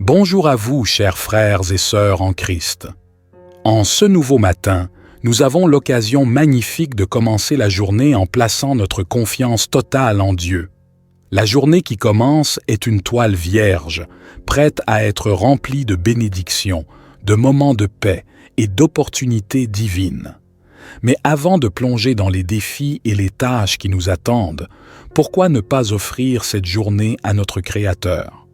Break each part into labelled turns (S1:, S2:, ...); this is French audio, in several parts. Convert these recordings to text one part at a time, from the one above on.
S1: Bonjour à vous, chers frères et sœurs en Christ. En ce nouveau matin, nous avons l'occasion magnifique de commencer la journée en plaçant notre confiance totale en Dieu. La journée qui commence est une toile vierge, prête à être remplie de bénédictions, de moments de paix et d'opportunités divines. Mais avant de plonger dans les défis et les tâches qui nous attendent, pourquoi ne pas offrir cette journée à notre Créateur?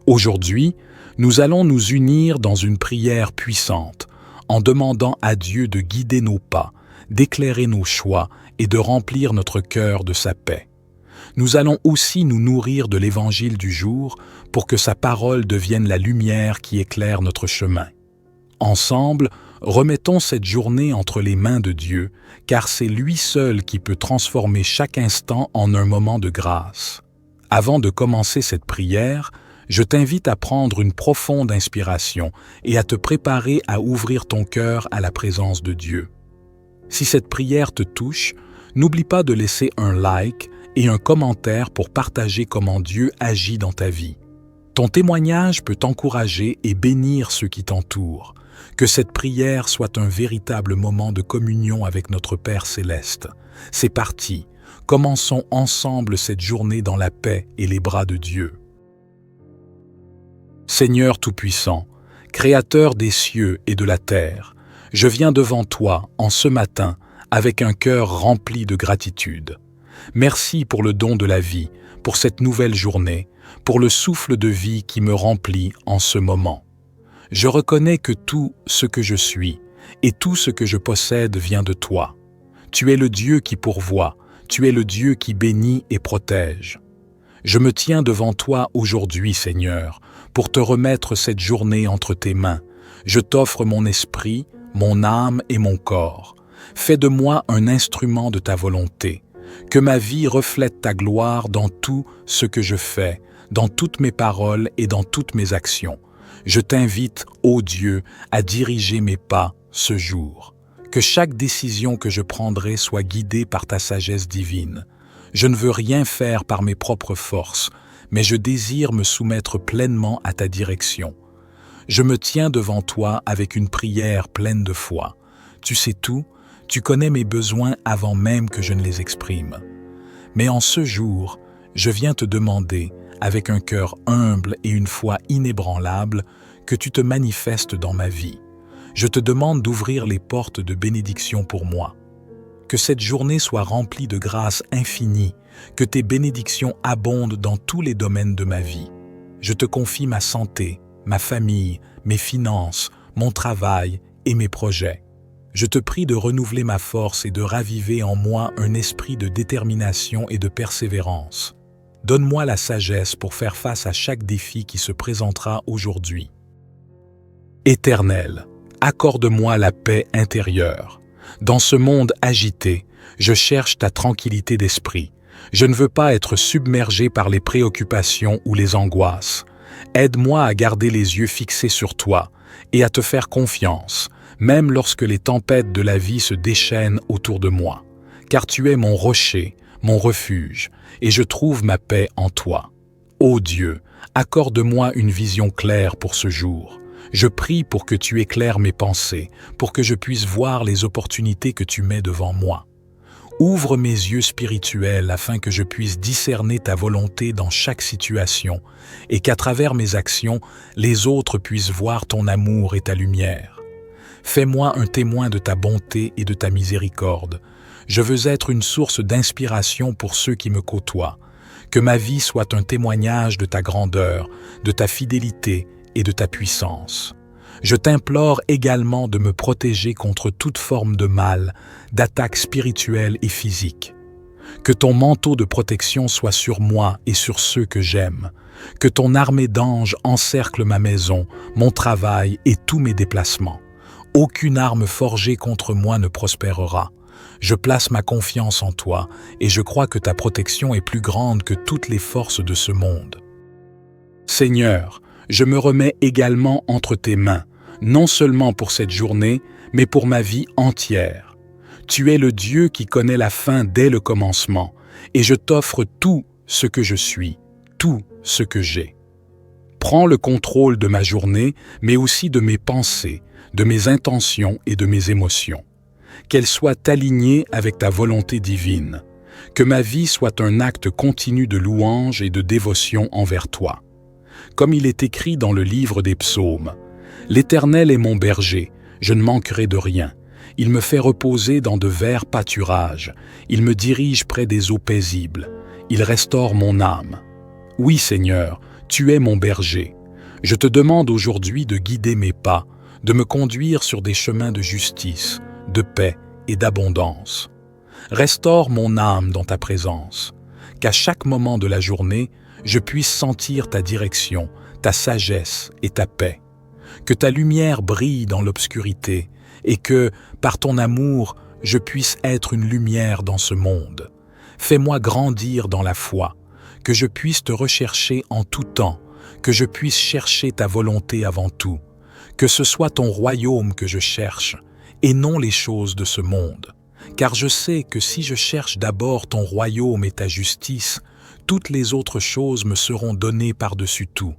S1: Aujourd'hui, nous allons nous unir dans une prière puissante, en demandant à Dieu de guider nos pas, d'éclairer nos choix et de remplir notre cœur de sa paix. Nous allons aussi nous nourrir de l'Évangile du jour pour que sa parole devienne la lumière qui éclaire notre chemin. Ensemble, remettons cette journée entre les mains de Dieu, car c'est lui seul qui peut transformer chaque instant en un moment de grâce. Avant de commencer cette prière, je t'invite à prendre une profonde inspiration et à te préparer à ouvrir ton cœur à la présence de Dieu. Si cette prière te touche, n'oublie pas de laisser un like et un commentaire pour partager comment Dieu agit dans ta vie. Ton témoignage peut t'encourager et bénir ceux qui t'entourent. Que cette prière soit un véritable moment de communion avec notre Père céleste. C'est parti, commençons ensemble cette journée dans la paix et les bras de Dieu. Seigneur Tout-Puissant, Créateur des cieux et de la terre, je viens devant toi en ce matin avec un cœur rempli de gratitude. Merci pour le don de la vie, pour cette nouvelle journée, pour le souffle de vie qui me remplit en ce moment. Je reconnais que tout ce que je suis et tout ce que je possède vient de toi. Tu es le Dieu qui pourvoit, tu es le Dieu qui bénit et protège. Je me tiens devant toi aujourd'hui, Seigneur, pour te remettre cette journée entre tes mains. Je t'offre mon esprit, mon âme et mon corps. Fais de moi un instrument de ta volonté. Que ma vie reflète ta gloire dans tout ce que je fais, dans toutes mes paroles et dans toutes mes actions. Je t'invite, ô Dieu, à diriger mes pas ce jour. Que chaque décision que je prendrai soit guidée par ta sagesse divine. Je ne veux rien faire par mes propres forces, mais je désire me soumettre pleinement à ta direction. Je me tiens devant toi avec une prière pleine de foi. Tu sais tout, tu connais mes besoins avant même que je ne les exprime. Mais en ce jour, je viens te demander, avec un cœur humble et une foi inébranlable, que tu te manifestes dans ma vie. Je te demande d'ouvrir les portes de bénédiction pour moi. Que cette journée soit remplie de grâce infinie, que tes bénédictions abondent dans tous les domaines de ma vie. Je te confie ma santé, ma famille, mes finances, mon travail et mes projets. Je te prie de renouveler ma force et de raviver en moi un esprit de détermination et de persévérance. Donne-moi la sagesse pour faire face à chaque défi qui se présentera aujourd'hui. Éternel, accorde-moi la paix intérieure. Dans ce monde agité, je cherche ta tranquillité d'esprit. Je ne veux pas être submergé par les préoccupations ou les angoisses. Aide-moi à garder les yeux fixés sur toi et à te faire confiance, même lorsque les tempêtes de la vie se déchaînent autour de moi. Car tu es mon rocher, mon refuge, et je trouve ma paix en toi. Ô Dieu, accorde-moi une vision claire pour ce jour. Je prie pour que tu éclaires mes pensées, pour que je puisse voir les opportunités que tu mets devant moi. Ouvre mes yeux spirituels afin que je puisse discerner ta volonté dans chaque situation et qu'à travers mes actions, les autres puissent voir ton amour et ta lumière. Fais-moi un témoin de ta bonté et de ta miséricorde. Je veux être une source d'inspiration pour ceux qui me côtoient. Que ma vie soit un témoignage de ta grandeur, de ta fidélité et de ta puissance. Je t'implore également de me protéger contre toute forme de mal, d'attaques spirituelles et physiques. Que ton manteau de protection soit sur moi et sur ceux que j'aime. Que ton armée d'anges encercle ma maison, mon travail et tous mes déplacements. Aucune arme forgée contre moi ne prospérera. Je place ma confiance en toi et je crois que ta protection est plus grande que toutes les forces de ce monde. Seigneur, je me remets également entre tes mains, non seulement pour cette journée, mais pour ma vie entière. Tu es le Dieu qui connaît la fin dès le commencement, et je t'offre tout ce que je suis, tout ce que j'ai. Prends le contrôle de ma journée, mais aussi de mes pensées, de mes intentions et de mes émotions. Qu'elles soient alignées avec ta volonté divine. Que ma vie soit un acte continu de louange et de dévotion envers toi. Comme il est écrit dans le livre des psaumes, « L'Éternel est mon berger, je ne manquerai de rien. Il me fait reposer dans de verts pâturages. Il me dirige près des eaux paisibles. Il restaure mon âme. » Oui, Seigneur, tu es mon berger. Je te demande aujourd'hui de guider mes pas, de me conduire sur des chemins de justice, de paix et d'abondance. Restaure mon âme dans ta présence, qu'à chaque moment de la journée, je puisse sentir ta direction, ta sagesse et ta paix. Que ta lumière brille dans l'obscurité et que, par ton amour, je puisse être une lumière dans ce monde. Fais-moi grandir dans la foi, que je puisse te rechercher en tout temps, que je puisse chercher ta volonté avant tout, que ce soit ton royaume que je cherche, et non les choses de ce monde. Car je sais que si je cherche d'abord ton royaume et ta justice, toutes les autres choses me seront données par-dessus tout.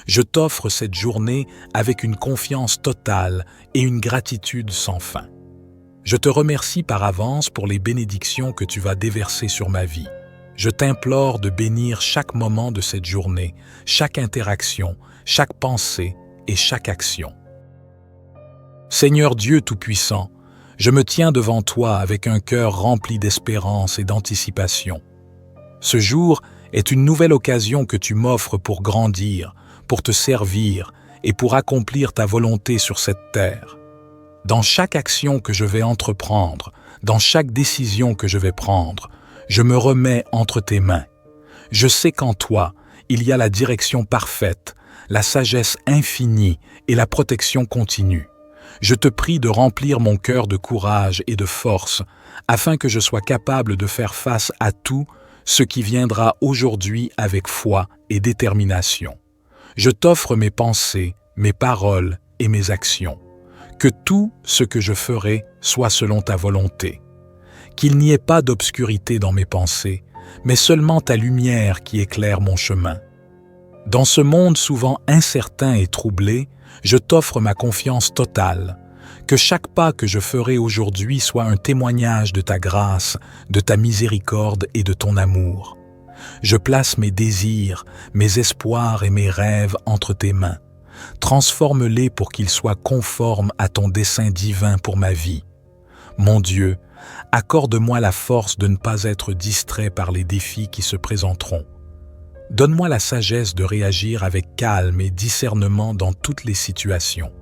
S1: Je t'offre cette journée avec une confiance totale et une gratitude sans fin. Je te remercie par avance pour les bénédictions que tu vas déverser sur ma vie. Je t'implore de bénir chaque moment de cette journée, chaque interaction, chaque pensée et chaque action. Seigneur Dieu Tout-Puissant, je me tiens devant toi avec un cœur rempli d'espérance et d'anticipation. Ce jour est une nouvelle occasion que tu m'offres pour grandir, pour te servir et pour accomplir ta volonté sur cette terre. Dans chaque action que je vais entreprendre, dans chaque décision que je vais prendre, je me remets entre tes mains. Je sais qu'en toi, il y a la direction parfaite, la sagesse infinie et la protection continue. Je te prie de remplir mon cœur de courage et de force, afin que je sois capable de faire face à tout ce qui viendra aujourd'hui avec foi et détermination. Je t'offre mes pensées, mes paroles et mes actions. Que tout ce que je ferai soit selon ta volonté. Qu'il n'y ait pas d'obscurité dans mes pensées, mais seulement ta lumière qui éclaire mon chemin. Dans ce monde souvent incertain et troublé, je t'offre ma confiance totale. Que chaque pas que je ferai aujourd'hui soit un témoignage de ta grâce, de ta miséricorde et de ton amour. Je place mes désirs, mes espoirs et mes rêves entre tes mains. Transforme-les pour qu'ils soient conformes à ton dessein divin pour ma vie. Mon Dieu, accorde-moi la force de ne pas être distrait par les défis qui se présenteront. Donne-moi la sagesse de réagir avec calme et discernement dans toutes les situations.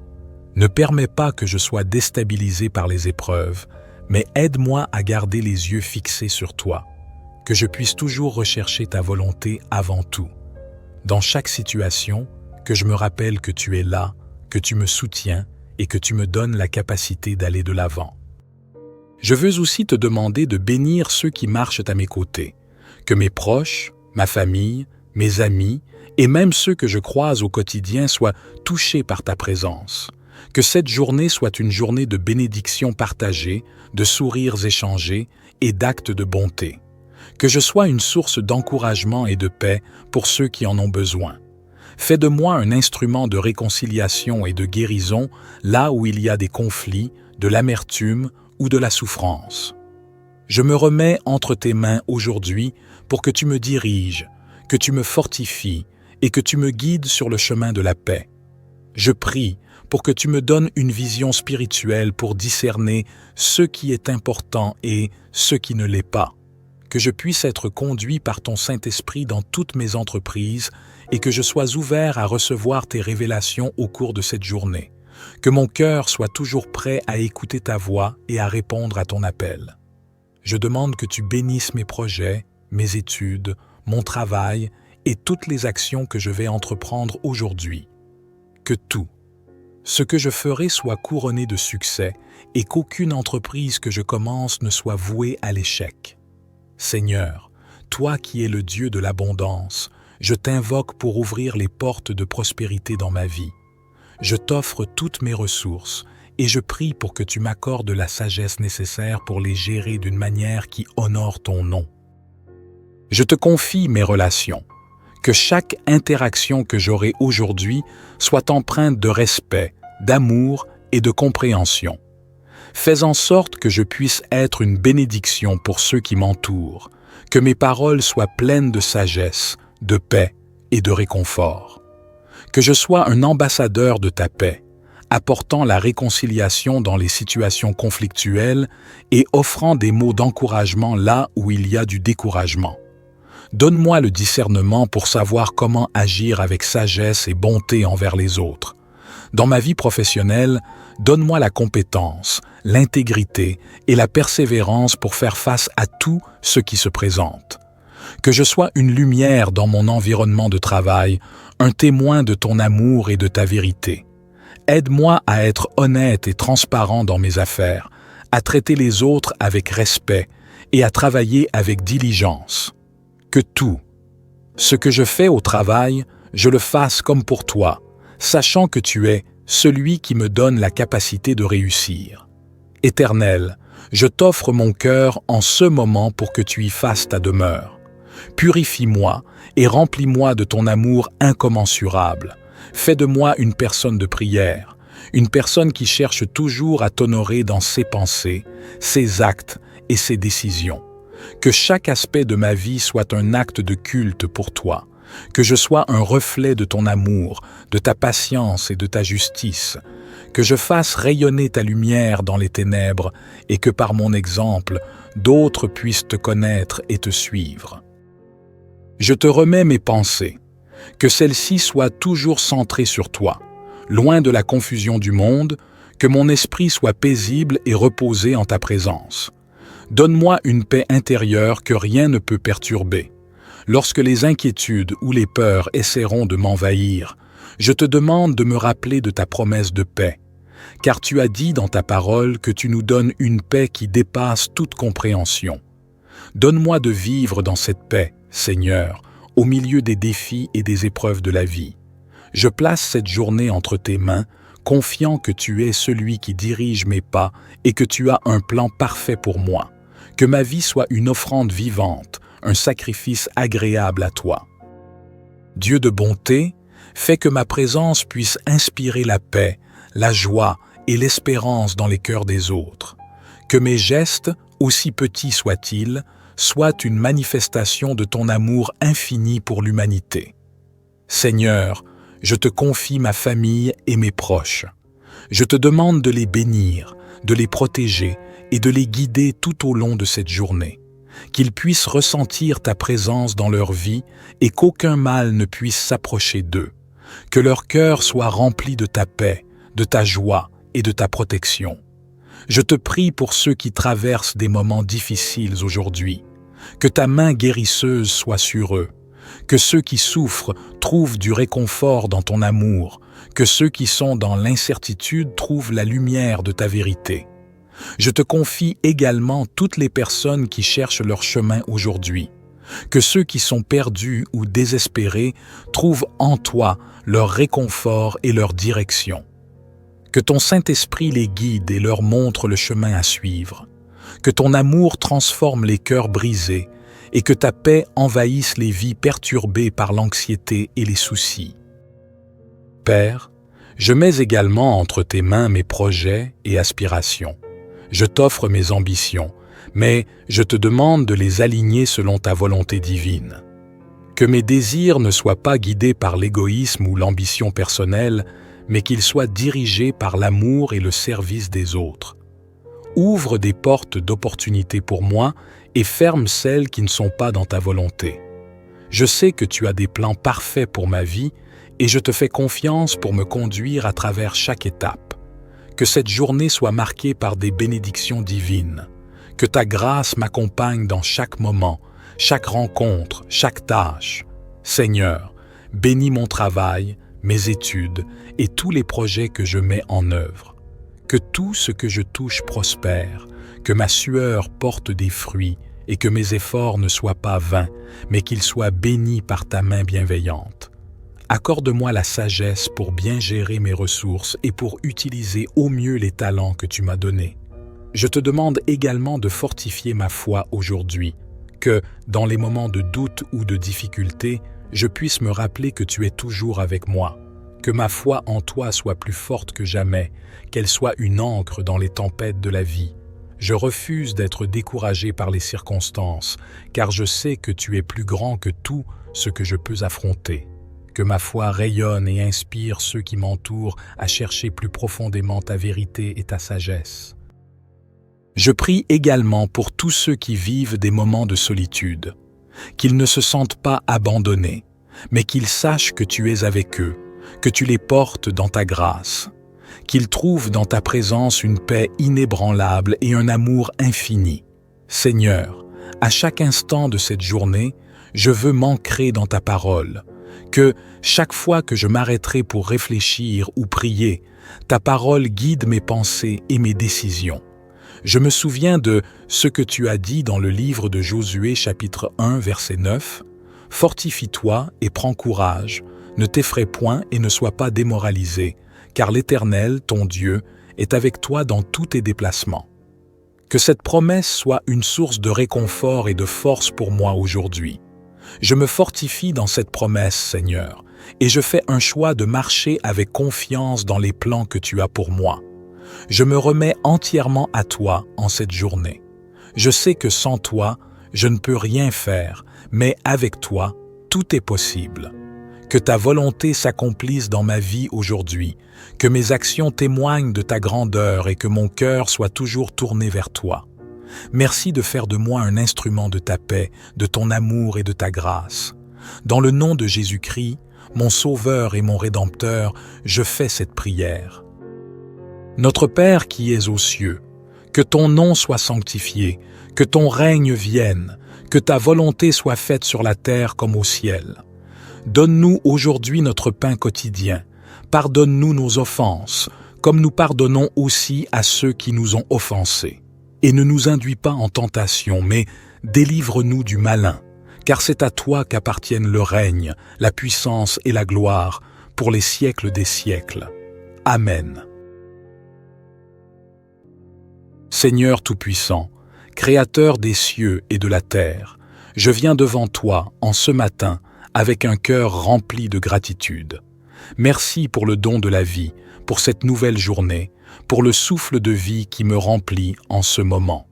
S1: Ne permets pas que je sois déstabilisé par les épreuves, mais aide-moi à garder les yeux fixés sur toi, que je puisse toujours rechercher ta volonté avant tout. Dans chaque situation, que je me rappelle que tu es là, que tu me soutiens et que tu me donnes la capacité d'aller de l'avant. Je veux aussi te demander de bénir ceux qui marchent à mes côtés, que mes proches, ma famille, mes amis et même ceux que je croise au quotidien soient touchés par ta présence. Que cette journée soit une journée de bénédictions partagées, de sourires échangés et d'actes de bonté. Que je sois une source d'encouragement et de paix pour ceux qui en ont besoin. Fais de moi un instrument de réconciliation et de guérison là où il y a des conflits, de l'amertume ou de la souffrance. Je me remets entre tes mains aujourd'hui pour que tu me diriges, que tu me fortifies et que tu me guides sur le chemin de la paix. Je prie pour que tu me donnes une vision spirituelle pour discerner ce qui est important et ce qui ne l'est pas. Que je puisse être conduit par ton Saint-Esprit dans toutes mes entreprises et que je sois ouvert à recevoir tes révélations au cours de cette journée. Que mon cœur soit toujours prêt à écouter ta voix et à répondre à ton appel. Je demande que tu bénisses mes projets, mes études, mon travail et toutes les actions que je vais entreprendre aujourd'hui. Que tout, ce que je ferai soit couronné de succès et qu'aucune entreprise que je commence ne soit vouée à l'échec. Seigneur, toi qui es le Dieu de l'abondance, je t'invoque pour ouvrir les portes de prospérité dans ma vie. Je t'offre toutes mes ressources et je prie pour que tu m'accordes la sagesse nécessaire pour les gérer d'une manière qui honore ton nom. Je te confie mes relations, Que chaque interaction que j'aurai aujourd'hui soit empreinte de respect, d'amour et de compréhension. Fais en sorte que je puisse être une bénédiction pour ceux qui m'entourent, que mes paroles soient pleines de sagesse, de paix et de réconfort. Que je sois un ambassadeur de ta paix, apportant la réconciliation dans les situations conflictuelles et offrant des mots d'encouragement là où il y a du découragement. Donne-moi le discernement pour savoir comment agir avec sagesse et bonté envers les autres. Dans ma vie professionnelle, donne-moi la compétence, l'intégrité et la persévérance pour faire face à tout ce qui se présente. Que je sois une lumière dans mon environnement de travail, un témoin de ton amour et de ta vérité. Aide-moi à être honnête et transparent dans mes affaires, à traiter les autres avec respect et à travailler avec diligence. Que tout, ce que je fais au travail, je le fasse comme pour toi, sachant que tu es celui qui me donne la capacité de réussir. Éternel, je t'offre mon cœur en ce moment pour que tu y fasses ta demeure. Purifie-moi et remplis-moi de ton amour incommensurable. Fais de moi une personne de prière, une personne qui cherche toujours à t'honorer dans ses pensées, ses actes et ses décisions. Que chaque aspect de ma vie soit un acte de culte pour toi, que je sois un reflet de ton amour, de ta patience et de ta justice, que je fasse rayonner ta lumière dans les ténèbres et que par mon exemple, d'autres puissent te connaître et te suivre. Je te remets mes pensées, que celles-ci soient toujours centrées sur toi, loin de la confusion du monde, que mon esprit soit paisible et reposé en ta présence. Donne-moi une paix intérieure que rien ne peut perturber. Lorsque les inquiétudes ou les peurs essaieront de m'envahir, je te demande de me rappeler de ta promesse de paix, car tu as dit dans ta parole que tu nous donnes une paix qui dépasse toute compréhension. Donne-moi de vivre dans cette paix, Seigneur, au milieu des défis et des épreuves de la vie. Je place cette journée entre tes mains, confiant que tu es celui qui dirige mes pas et que tu as un plan parfait pour moi. Que ma vie soit une offrande vivante, un sacrifice agréable à toi. Dieu de bonté, fais que ma présence puisse inspirer la paix, la joie et l'espérance dans les cœurs des autres. Que mes gestes, aussi petits soient-ils, soient une manifestation de ton amour infini pour l'humanité. Seigneur, je te confie ma famille et mes proches. Je te demande de les bénir, de les protéger et de les guider tout au long de cette journée. Qu'ils puissent ressentir ta présence dans leur vie et qu'aucun mal ne puisse s'approcher d'eux. Que leur cœur soit rempli de ta paix, de ta joie et de ta protection. Je te prie pour ceux qui traversent des moments difficiles aujourd'hui. Que ta main guérisseuse soit sur eux. Que ceux qui souffrent trouvent du réconfort dans ton amour. Que ceux qui sont dans l'incertitude trouvent la lumière de ta vérité. Je te confie également toutes les personnes qui cherchent leur chemin aujourd'hui. Que ceux qui sont perdus ou désespérés trouvent en toi leur réconfort et leur direction. Que ton Saint-Esprit les guide et leur montre le chemin à suivre. Que ton amour transforme les cœurs brisés et que ta paix envahisse les vies perturbées par l'anxiété et les soucis. Père, je mets également entre tes mains mes projets et aspirations. Je t'offre mes ambitions, mais je te demande de les aligner selon ta volonté divine. Que mes désirs ne soient pas guidés par l'égoïsme ou l'ambition personnelle, mais qu'ils soient dirigés par l'amour et le service des autres. Ouvre des portes d'opportunités pour moi et ferme celles qui ne sont pas dans ta volonté. Je sais que tu as des plans parfaits pour ma vie et je te fais confiance pour me conduire à travers chaque étape. Que cette journée soit marquée par des bénédictions divines. Que ta grâce m'accompagne dans chaque moment, chaque rencontre, chaque tâche. Seigneur, bénis mon travail, mes études et tous les projets que je mets en œuvre. Que tout ce que je touche prospère, que ma sueur porte des fruits et que mes efforts ne soient pas vains, mais qu'ils soient bénis par ta main bienveillante. Accorde-moi la sagesse pour bien gérer mes ressources et pour utiliser au mieux les talents que tu m'as donnés. Je te demande également de fortifier ma foi aujourd'hui, que, dans les moments de doute ou de difficulté, je puisse me rappeler que tu es toujours avec moi, que ma foi en toi soit plus forte que jamais, qu'elle soit une ancre dans les tempêtes de la vie. Je refuse d'être découragé par les circonstances, car je sais que tu es plus grand que tout ce que je peux affronter. Que ma foi rayonne et inspire ceux qui m'entourent à chercher plus profondément ta vérité et ta sagesse. Je prie également pour tous ceux qui vivent des moments de solitude, qu'ils ne se sentent pas abandonnés, mais qu'ils sachent que tu es avec eux, que tu les portes dans ta grâce, qu'ils trouvent dans ta présence une paix inébranlable et un amour infini. Seigneur, à chaque instant de cette journée, je veux m'ancrer dans ta parole, que chaque fois que je m'arrêterai pour réfléchir ou prier, ta parole guide mes pensées et mes décisions. Je me souviens de ce que tu as dit dans le livre de Josué chapitre 1 verset 9. « Fortifie-toi et prends courage, ne t'effraie point et ne sois pas démoralisé, car l'Éternel, ton Dieu, est avec toi dans tous tes déplacements. » Que cette promesse soit une source de réconfort et de force pour moi aujourd'hui. Je me fortifie dans cette promesse, Seigneur, et je fais un choix de marcher avec confiance dans les plans que tu as pour moi. Je me remets entièrement à toi en cette journée. Je sais que sans toi, je ne peux rien faire, mais avec toi, tout est possible. Que ta volonté s'accomplisse dans ma vie aujourd'hui, que mes actions témoignent de ta grandeur et que mon cœur soit toujours tourné vers toi. Merci de faire de moi un instrument de ta paix, de ton amour et de ta grâce. Dans le nom de Jésus-Christ, mon Sauveur et mon Rédempteur, je fais cette prière. Notre Père qui es aux cieux, que ton nom soit sanctifié, que ton règne vienne, que ta volonté soit faite sur la terre comme au ciel. Donne-nous aujourd'hui notre pain quotidien. Pardonne-nous nos offenses, comme nous pardonnons aussi à ceux qui nous ont offensés. Et ne nous induis pas en tentation, mais délivre-nous du malin, car c'est à toi qu'appartiennent le règne, la puissance et la gloire, pour les siècles des siècles. Amen. Seigneur Tout-Puissant, Créateur des cieux et de la terre, je viens devant toi en ce matin avec un cœur rempli de gratitude. Merci pour le don de la vie, pour cette nouvelle journée, pour le souffle de vie qui me remplit en ce moment.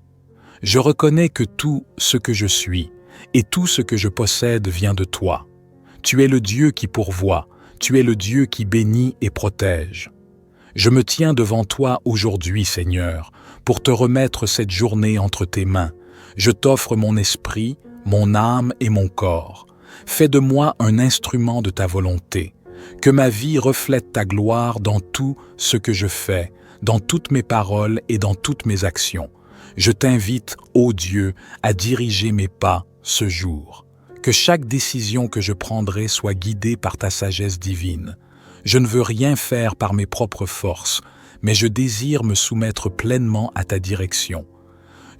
S1: Je reconnais que tout ce que je suis et tout ce que je possède vient de toi. Tu es le Dieu qui pourvoit, tu es le Dieu qui bénit et protège. Je me tiens devant toi aujourd'hui, Seigneur, pour te remettre cette journée entre tes mains. Je t'offre mon esprit, mon âme et mon corps. Fais de moi un instrument de ta volonté. Que ma vie reflète ta gloire dans tout ce que je fais, dans toutes mes paroles et dans toutes mes actions. Je t'invite, ô Dieu, à diriger mes pas ce jour. Que chaque décision que je prendrai soit guidée par ta sagesse divine. Je ne veux rien faire par mes propres forces, mais je désire me soumettre pleinement à ta direction.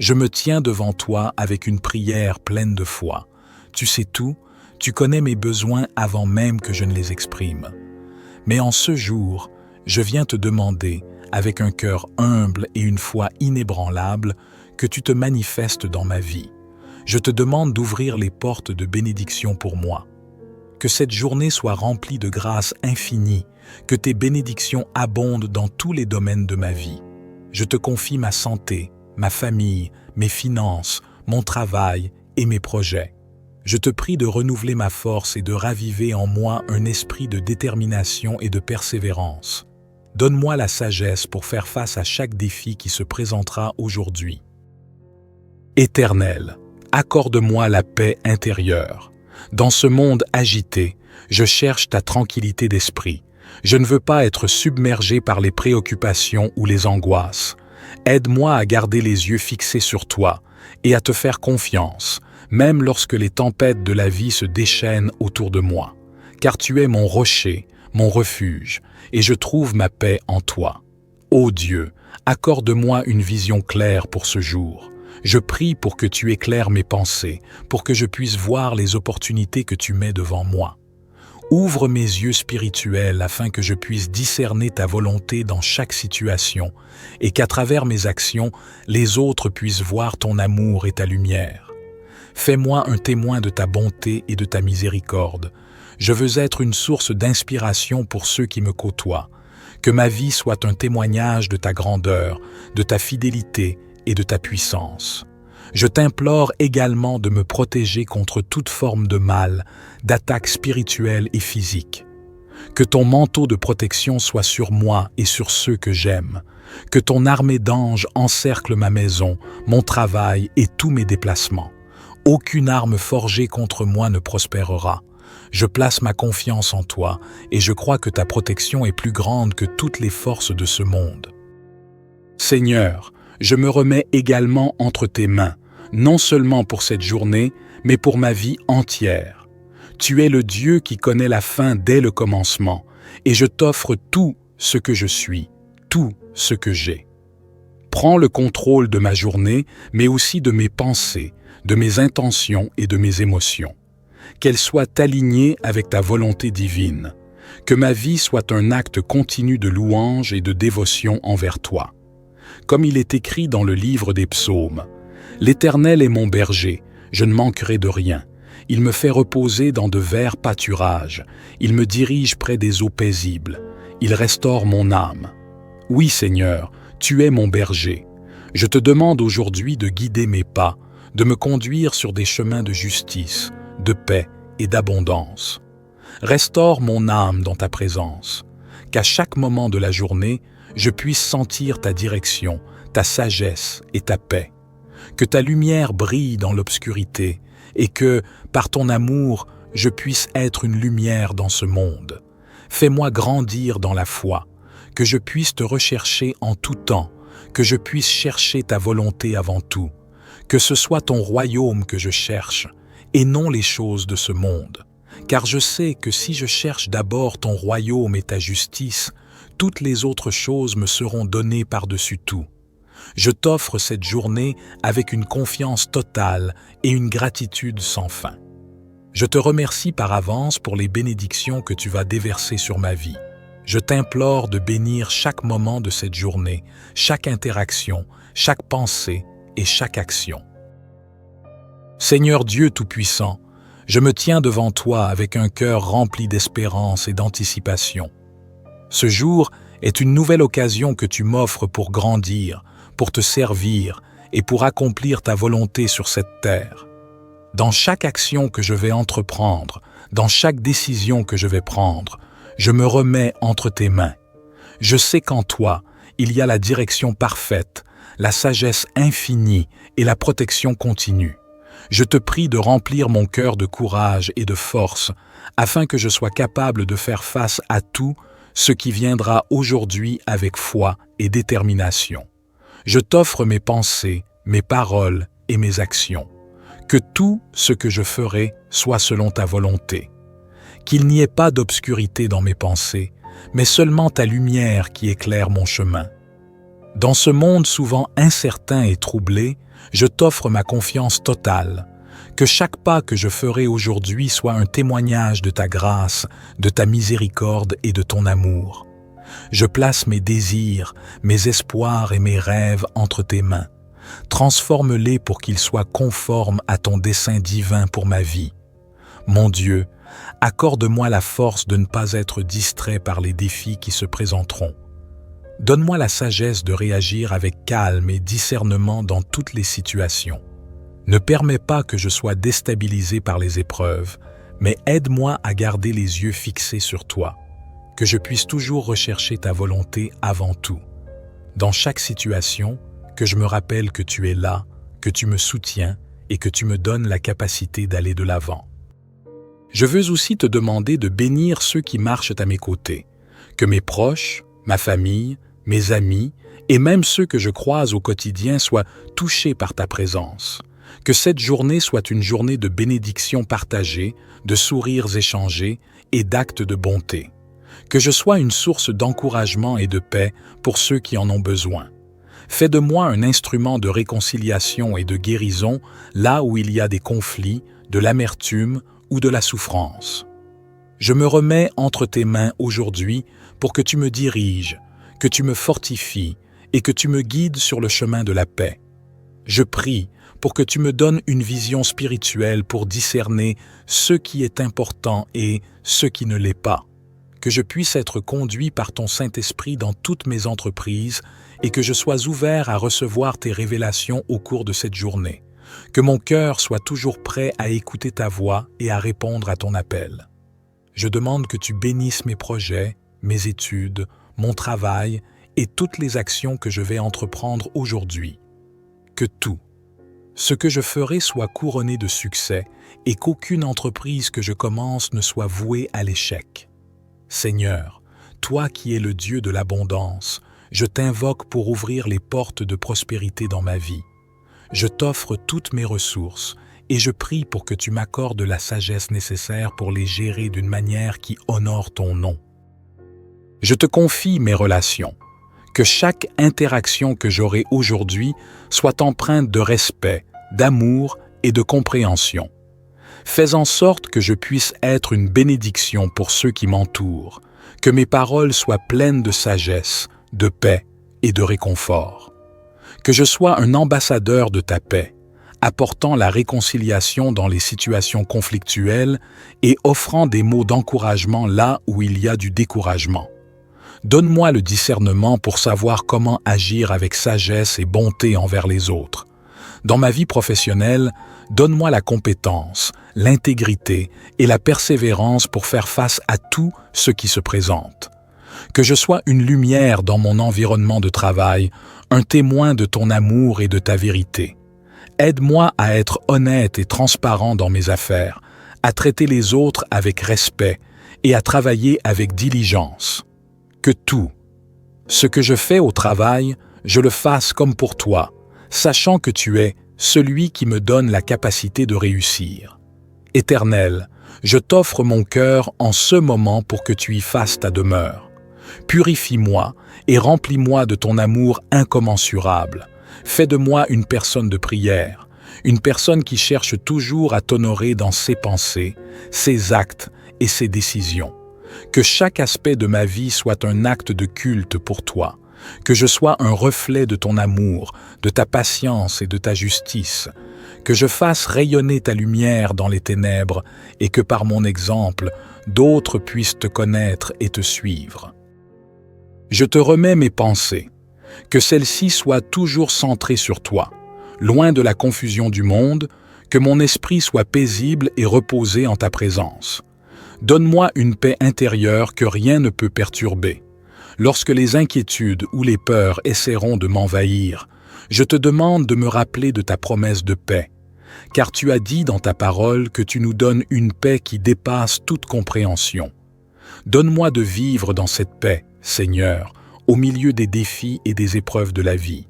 S1: Je me tiens devant toi avec une prière pleine de foi. Tu sais tout, tu connais mes besoins avant même que je ne les exprime. Mais en ce jour, je viens te demander, avec un cœur humble et une foi inébranlable, que tu te manifestes dans ma vie. Je te demande d'ouvrir les portes de bénédiction pour moi. Que cette journée soit remplie de grâce infinie, que tes bénédictions abondent dans tous les domaines de ma vie. Je te confie ma santé, ma famille, mes finances, mon travail et mes projets. Je te prie de renouveler ma force et de raviver en moi un esprit de détermination et de persévérance. Donne-moi la sagesse pour faire face à chaque défi qui se présentera aujourd'hui. Éternel, accorde-moi la paix intérieure. Dans ce monde agité, je cherche ta tranquillité d'esprit. Je ne veux pas être submergé par les préoccupations ou les angoisses. Aide-moi à garder les yeux fixés sur toi et à te faire confiance, même lorsque les tempêtes de la vie se déchaînent autour de moi. Car tu es mon rocher, mon refuge, et je trouve ma paix en toi. Ô Dieu, accorde-moi une vision claire pour ce jour. Je prie pour que tu éclaires mes pensées, pour que je puisse voir les opportunités que tu mets devant moi. Ouvre mes yeux spirituels afin que je puisse discerner ta volonté dans chaque situation et qu'à travers mes actions, les autres puissent voir ton amour et ta lumière. Fais-moi un témoin de ta bonté et de ta miséricorde. Je veux être une source d'inspiration pour ceux qui me côtoient. Que ma vie soit un témoignage de ta grandeur, de ta fidélité et de ta puissance. Je t'implore également de me protéger contre toute forme de mal, d'attaques spirituelles et physiques. Que ton manteau de protection soit sur moi et sur ceux que j'aime. Que ton armée d'anges encercle ma maison, mon travail et tous mes déplacements. Aucune arme forgée contre moi ne prospérera. Je place ma confiance en toi et je crois que ta protection est plus grande que toutes les forces de ce monde. Seigneur, je me remets également entre tes mains, non seulement pour cette journée, mais pour ma vie entière. Tu es le Dieu qui connaît la fin dès le commencement, et je t'offre tout ce que je suis, tout ce que j'ai. Prends le contrôle de ma journée, mais aussi de mes pensées, de mes intentions et de mes émotions. Qu'elles soient alignées avec ta volonté divine. Que ma vie soit un acte continu de louange et de dévotion envers toi. Comme il est écrit dans le livre des psaumes, « L'Éternel est mon berger, je ne manquerai de rien. Il me fait reposer dans de verts pâturages. Il me dirige près des eaux paisibles. Il restaure mon âme. » Oui, Seigneur, tu es mon berger. Je te demande aujourd'hui de guider mes pas, de me conduire sur des chemins de justice, de paix et d'abondance. Restaure mon âme dans ta présence, qu'à chaque moment de la journée, je puisse sentir ta direction, ta sagesse et ta paix. Que ta lumière brille dans l'obscurité et que, par ton amour, je puisse être une lumière dans ce monde. Fais-moi grandir dans la foi, que je puisse te rechercher en tout temps, que je puisse chercher ta volonté avant tout, que ce soit ton royaume que je cherche, et non les choses de ce monde. Car je sais que si je cherche d'abord ton royaume et ta justice, toutes les autres choses me seront données par-dessus tout. Je t'offre cette journée avec une confiance totale et une gratitude sans fin. Je te remercie par avance pour les bénédictions que tu vas déverser sur ma vie. Je t'implore de bénir chaque moment de cette journée, chaque interaction, chaque pensée et chaque action. Seigneur Dieu Tout-Puissant, je me tiens devant toi avec un cœur rempli d'espérance et d'anticipation. Ce jour est une nouvelle occasion que tu m'offres pour grandir, pour te servir et pour accomplir ta volonté sur cette terre. Dans chaque action que je vais entreprendre, dans chaque décision que je vais prendre, je me remets entre tes mains. Je sais qu'en toi, il y a la direction parfaite, la sagesse infinie et la protection continue. Je te prie de remplir mon cœur de courage et de force, afin que je sois capable de faire face à tout ce qui viendra aujourd'hui avec foi et détermination. Je t'offre mes pensées, mes paroles et mes actions. Que tout ce que je ferai soit selon ta volonté. Qu'il n'y ait pas d'obscurité dans mes pensées, mais seulement ta lumière qui éclaire mon chemin. Dans ce monde souvent incertain et troublé, je t'offre ma confiance totale. Que chaque pas que je ferai aujourd'hui soit un témoignage de ta grâce, de ta miséricorde et de ton amour. Je place mes désirs, mes espoirs et mes rêves entre tes mains. Transforme-les pour qu'ils soient conformes à ton dessein divin pour ma vie. Mon Dieu, accorde-moi la force de ne pas être distrait par les défis qui se présenteront. Donne-moi la sagesse de réagir avec calme et discernement dans toutes les situations. Ne permets pas que je sois déstabilisé par les épreuves, mais aide-moi à garder les yeux fixés sur toi, que je puisse toujours rechercher ta volonté avant tout. Dans chaque situation, que je me rappelle que tu es là, que tu me soutiens et que tu me donnes la capacité d'aller de l'avant. Je veux aussi te demander de bénir ceux qui marchent à mes côtés, que mes proches, ma famille, mes amis et même ceux que je croise au quotidien soient touchés par ta présence. Que cette journée soit une journée de bénédictions partagées, de sourires échangés et d'actes de bonté. Que je sois une source d'encouragement et de paix pour ceux qui en ont besoin. Fais de moi un instrument de réconciliation et de guérison là où il y a des conflits, de l'amertume ou de la souffrance. Je me remets entre tes mains aujourd'hui pour que tu me diriges, que tu me fortifies et que tu me guides sur le chemin de la paix. Je prie pour que tu me donnes une vision spirituelle pour discerner ce qui est important et ce qui ne l'est pas. Que je puisse être conduit par ton Saint-Esprit dans toutes mes entreprises et que je sois ouvert à recevoir tes révélations au cours de cette journée. Que mon cœur soit toujours prêt à écouter ta voix et à répondre à ton appel. Je demande que tu bénisses mes projets, mes études, mon travail et toutes les actions que je vais entreprendre aujourd'hui. Que tout, ce que je ferai soit couronné de succès et qu'aucune entreprise que je commence ne soit vouée à l'échec. Seigneur, toi qui es le Dieu de l'abondance, je t'invoque pour ouvrir les portes de prospérité dans ma vie. Je t'offre toutes mes ressources et je prie pour que tu m'accordes la sagesse nécessaire pour les gérer d'une manière qui honore ton nom. Je te confie mes relations. Que chaque interaction que j'aurai aujourd'hui soit empreinte de respect, d'amour et de compréhension. Fais en sorte que je puisse être une bénédiction pour ceux qui m'entourent, que mes paroles soient pleines de sagesse, de paix et de réconfort. Que je sois un ambassadeur de ta paix, apportant la réconciliation dans les situations conflictuelles et offrant des mots d'encouragement là où il y a du découragement. Donne-moi le discernement pour savoir comment agir avec sagesse et bonté envers les autres. Dans ma vie professionnelle, donne-moi la compétence, l'intégrité et la persévérance pour faire face à tout ce qui se présente. Que je sois une lumière dans mon environnement de travail, un témoin de ton amour et de ta vérité. Aide-moi à être honnête et transparent dans mes affaires, à traiter les autres avec respect et à travailler avec diligence. Que tout, ce que je fais au travail, je le fasse comme pour toi, sachant que tu es celui qui me donne la capacité de réussir. Éternel, je t'offre mon cœur en ce moment pour que tu y fasses ta demeure. Purifie-moi et remplis-moi de ton amour incommensurable. Fais de moi une personne de prière, une personne qui cherche toujours à t'honorer dans ses pensées, ses actes et ses décisions. Que chaque aspect de ma vie soit un acte de culte pour toi, que je sois un reflet de ton amour, de ta patience et de ta justice, que je fasse rayonner ta lumière dans les ténèbres et que par mon exemple, d'autres puissent te connaître et te suivre. Je te remets mes pensées, que celles-ci soient toujours centrées sur toi, loin de la confusion du monde, que mon esprit soit paisible et reposé en ta présence. Donne-moi une paix intérieure que rien ne peut perturber. Lorsque les inquiétudes ou les peurs essaieront de m'envahir, je te demande de me rappeler de ta promesse de paix, car tu as dit dans ta parole que tu nous donnes une paix qui dépasse toute compréhension. Donne-moi de vivre dans cette paix, Seigneur, au milieu des défis et des épreuves de la vie.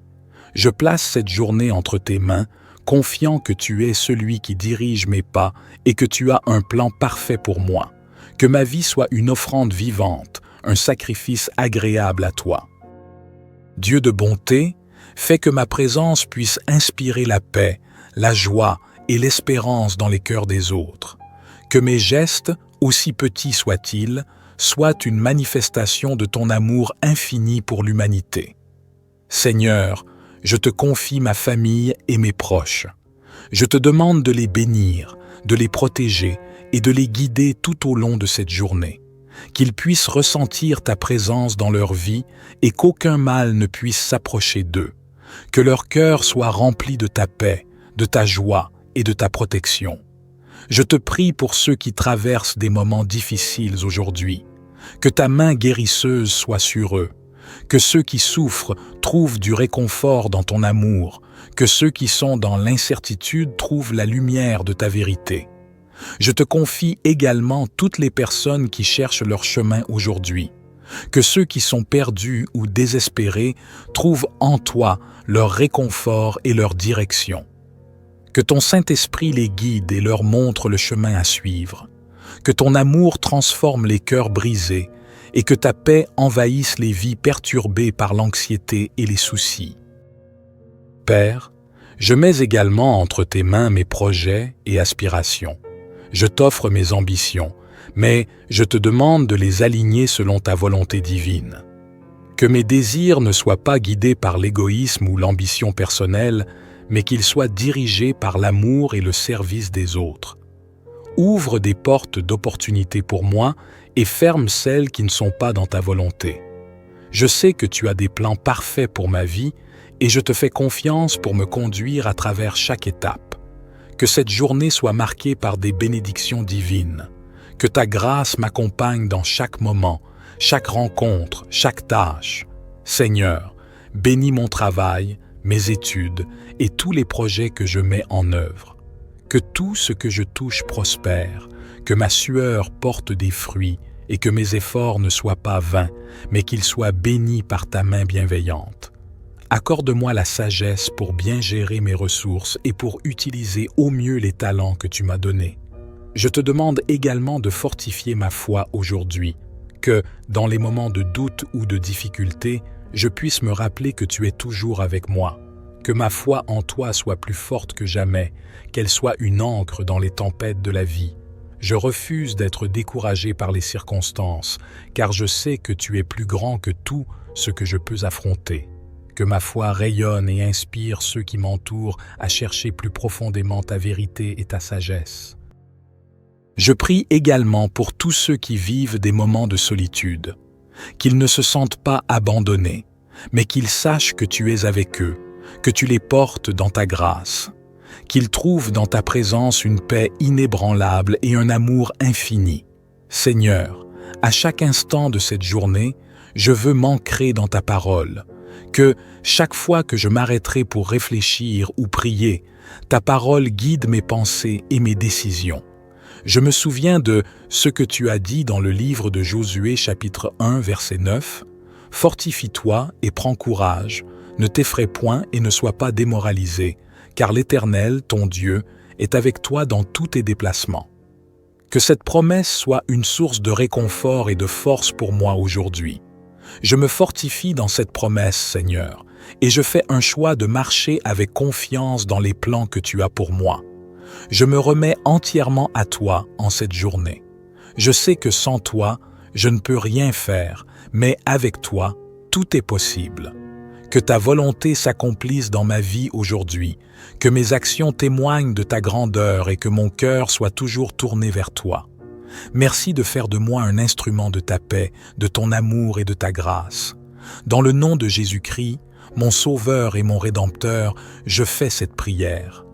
S1: Je place cette journée entre tes mains, confiant que tu es celui qui dirige mes pas et que tu as un plan parfait pour moi. Que ma vie soit une offrande vivante, un sacrifice agréable à toi. Dieu de bonté, fais que ma présence puisse inspirer la paix, la joie et l'espérance dans les cœurs des autres. Que mes gestes, aussi petits soient-ils, soient une manifestation de ton amour infini pour l'humanité. Seigneur, je te confie ma famille et mes proches. Je te demande de les bénir, de les protéger et de les guider tout au long de cette journée. Qu'ils puissent ressentir ta présence dans leur vie et qu'aucun mal ne puisse s'approcher d'eux. Que leur cœur soit rempli de ta paix, de ta joie et de ta protection. Je te prie pour ceux qui traversent des moments difficiles aujourd'hui. Que ta main guérisseuse soit sur eux. Que ceux qui souffrent trouvent du réconfort dans ton amour. Que ceux qui sont dans l'incertitude trouvent la lumière de ta vérité. Je te confie également toutes les personnes qui cherchent leur chemin aujourd'hui. Que ceux qui sont perdus ou désespérés trouvent en toi leur réconfort et leur direction. Que ton Saint-Esprit les guide et leur montre le chemin à suivre. Que ton amour transforme les cœurs brisés et que ta paix envahisse les vies perturbées par l'anxiété et les soucis. Père, je mets également entre tes mains mes projets et aspirations. Je t'offre mes ambitions, mais je te demande de les aligner selon ta volonté divine. Que mes désirs ne soient pas guidés par l'égoïsme ou l'ambition personnelle, mais qu'il soit dirigé par l'amour et le service des autres. Ouvre des portes d'opportunité pour moi et ferme celles qui ne sont pas dans ta volonté. Je sais que tu as des plans parfaits pour ma vie et je te fais confiance pour me conduire à travers chaque étape. Que cette journée soit marquée par des bénédictions divines. Que ta grâce m'accompagne dans chaque moment, chaque rencontre, chaque tâche. Seigneur, bénis mon travail, mes études et tous les projets que je mets en œuvre. Que tout ce que je touche prospère, que ma sueur porte des fruits et que mes efforts ne soient pas vains, mais qu'ils soient bénis par ta main bienveillante. Accorde-moi la sagesse pour bien gérer mes ressources et pour utiliser au mieux les talents que tu m'as donnés. Je te demande également de fortifier ma foi aujourd'hui, que, dans les moments de doute ou de difficulté, je puisse me rappeler que tu es toujours avec moi, que ma foi en toi soit plus forte que jamais, qu'elle soit une ancre dans les tempêtes de la vie. Je refuse d'être découragé par les circonstances, car je sais que tu es plus grand que tout ce que je peux affronter. Que ma foi rayonne et inspire ceux qui m'entourent à chercher plus profondément ta vérité et ta sagesse. Je prie également pour tous ceux qui vivent des moments de solitude, qu'ils ne se sentent pas abandonnés, mais qu'ils sachent que tu es avec eux, que tu les portes dans ta grâce, qu'ils trouvent dans ta présence une paix inébranlable et un amour infini. Seigneur, à chaque instant de cette journée, je veux m'ancrer dans ta parole, que chaque fois que je m'arrêterai pour réfléchir ou prier, ta parole guide mes pensées et mes décisions. Je me souviens de ce que tu as dit dans le livre de Josué chapitre 1 verset 9. « Fortifie-toi et prends courage, ne t'effraie point et ne sois pas démoralisé, car l'Éternel, ton Dieu, est avec toi dans tous tes déplacements. » Que cette promesse soit une source de réconfort et de force pour moi aujourd'hui. Je me fortifie dans cette promesse, Seigneur, et je fais un choix de marcher avec confiance dans les plans que tu as pour moi. Je me remets entièrement à toi en cette journée. Je sais que sans toi, je ne peux rien faire, mais avec toi, tout est possible. Que ta volonté s'accomplisse dans ma vie aujourd'hui, que mes actions témoignent de ta grandeur et que mon cœur soit toujours tourné vers toi. Merci de faire de moi un instrument de ta paix, de ton amour et de ta grâce. Dans le nom de Jésus-Christ, mon Sauveur et mon Rédempteur, je fais cette prière.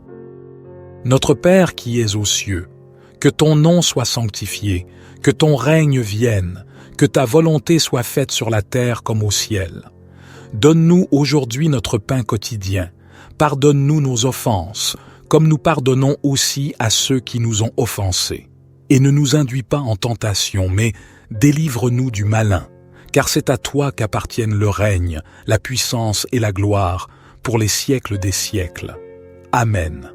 S1: Notre Père qui es aux cieux, que ton nom soit sanctifié, que ton règne vienne, que ta volonté soit faite sur la terre comme au ciel. Donne-nous aujourd'hui notre pain quotidien. Pardonne-nous nos offenses, comme nous pardonnons aussi à ceux qui nous ont offensés. Et ne nous induis pas en tentation, mais délivre-nous du malin, car c'est à toi qu'appartiennent le règne, la puissance et la gloire, pour les siècles des siècles. Amen.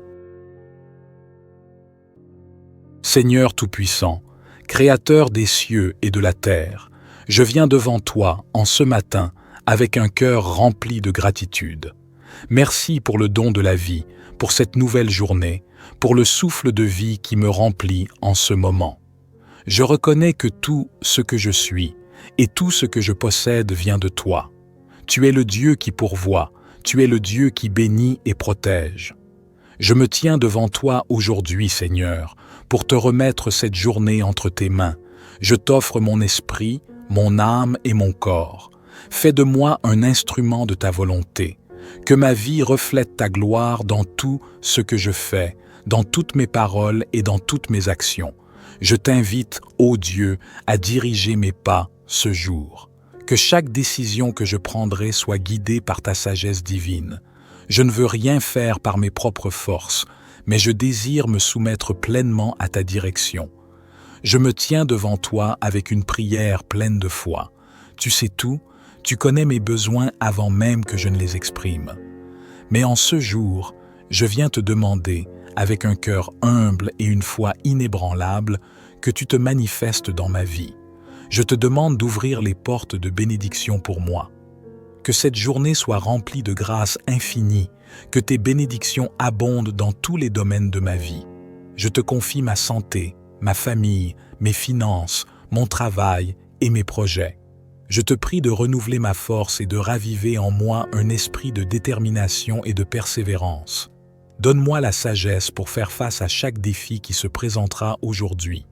S1: Seigneur Tout-Puissant, Créateur des cieux et de la terre, je viens devant toi en ce matin avec un cœur rempli de gratitude. Merci pour le don de la vie, pour cette nouvelle journée, pour le souffle de vie qui me remplit en ce moment. Je reconnais que tout ce que je suis et tout ce que je possède vient de toi. Tu es le Dieu qui pourvoit, tu es le Dieu qui bénit et protège. Je me tiens devant toi aujourd'hui, Seigneur, pour te remettre cette journée entre tes mains. Je t'offre mon esprit, mon âme et mon corps. Fais de moi un instrument de ta volonté. Que ma vie reflète ta gloire dans tout ce que je fais, dans toutes mes paroles et dans toutes mes actions. Je t'invite, ô Dieu, à diriger mes pas ce jour. Que chaque décision que je prendrai soit guidée par ta sagesse divine. Je ne veux rien faire par mes propres forces, mais je désire me soumettre pleinement à ta direction. Je me tiens devant toi avec une prière pleine de foi. Tu sais tout, tu connais mes besoins avant même que je ne les exprime. Mais en ce jour, je viens te demander, avec un cœur humble et une foi inébranlable, que tu te manifestes dans ma vie. Je te demande d'ouvrir les portes de bénédiction pour moi. Que cette journée soit remplie de grâce infinie, que tes bénédictions abondent dans tous les domaines de ma vie. Je te confie ma santé, ma famille, mes finances, mon travail et mes projets. Je te prie de renouveler ma force et de raviver en moi un esprit de détermination et de persévérance. Donne-moi la sagesse pour faire face à chaque défi qui se présentera aujourd'hui.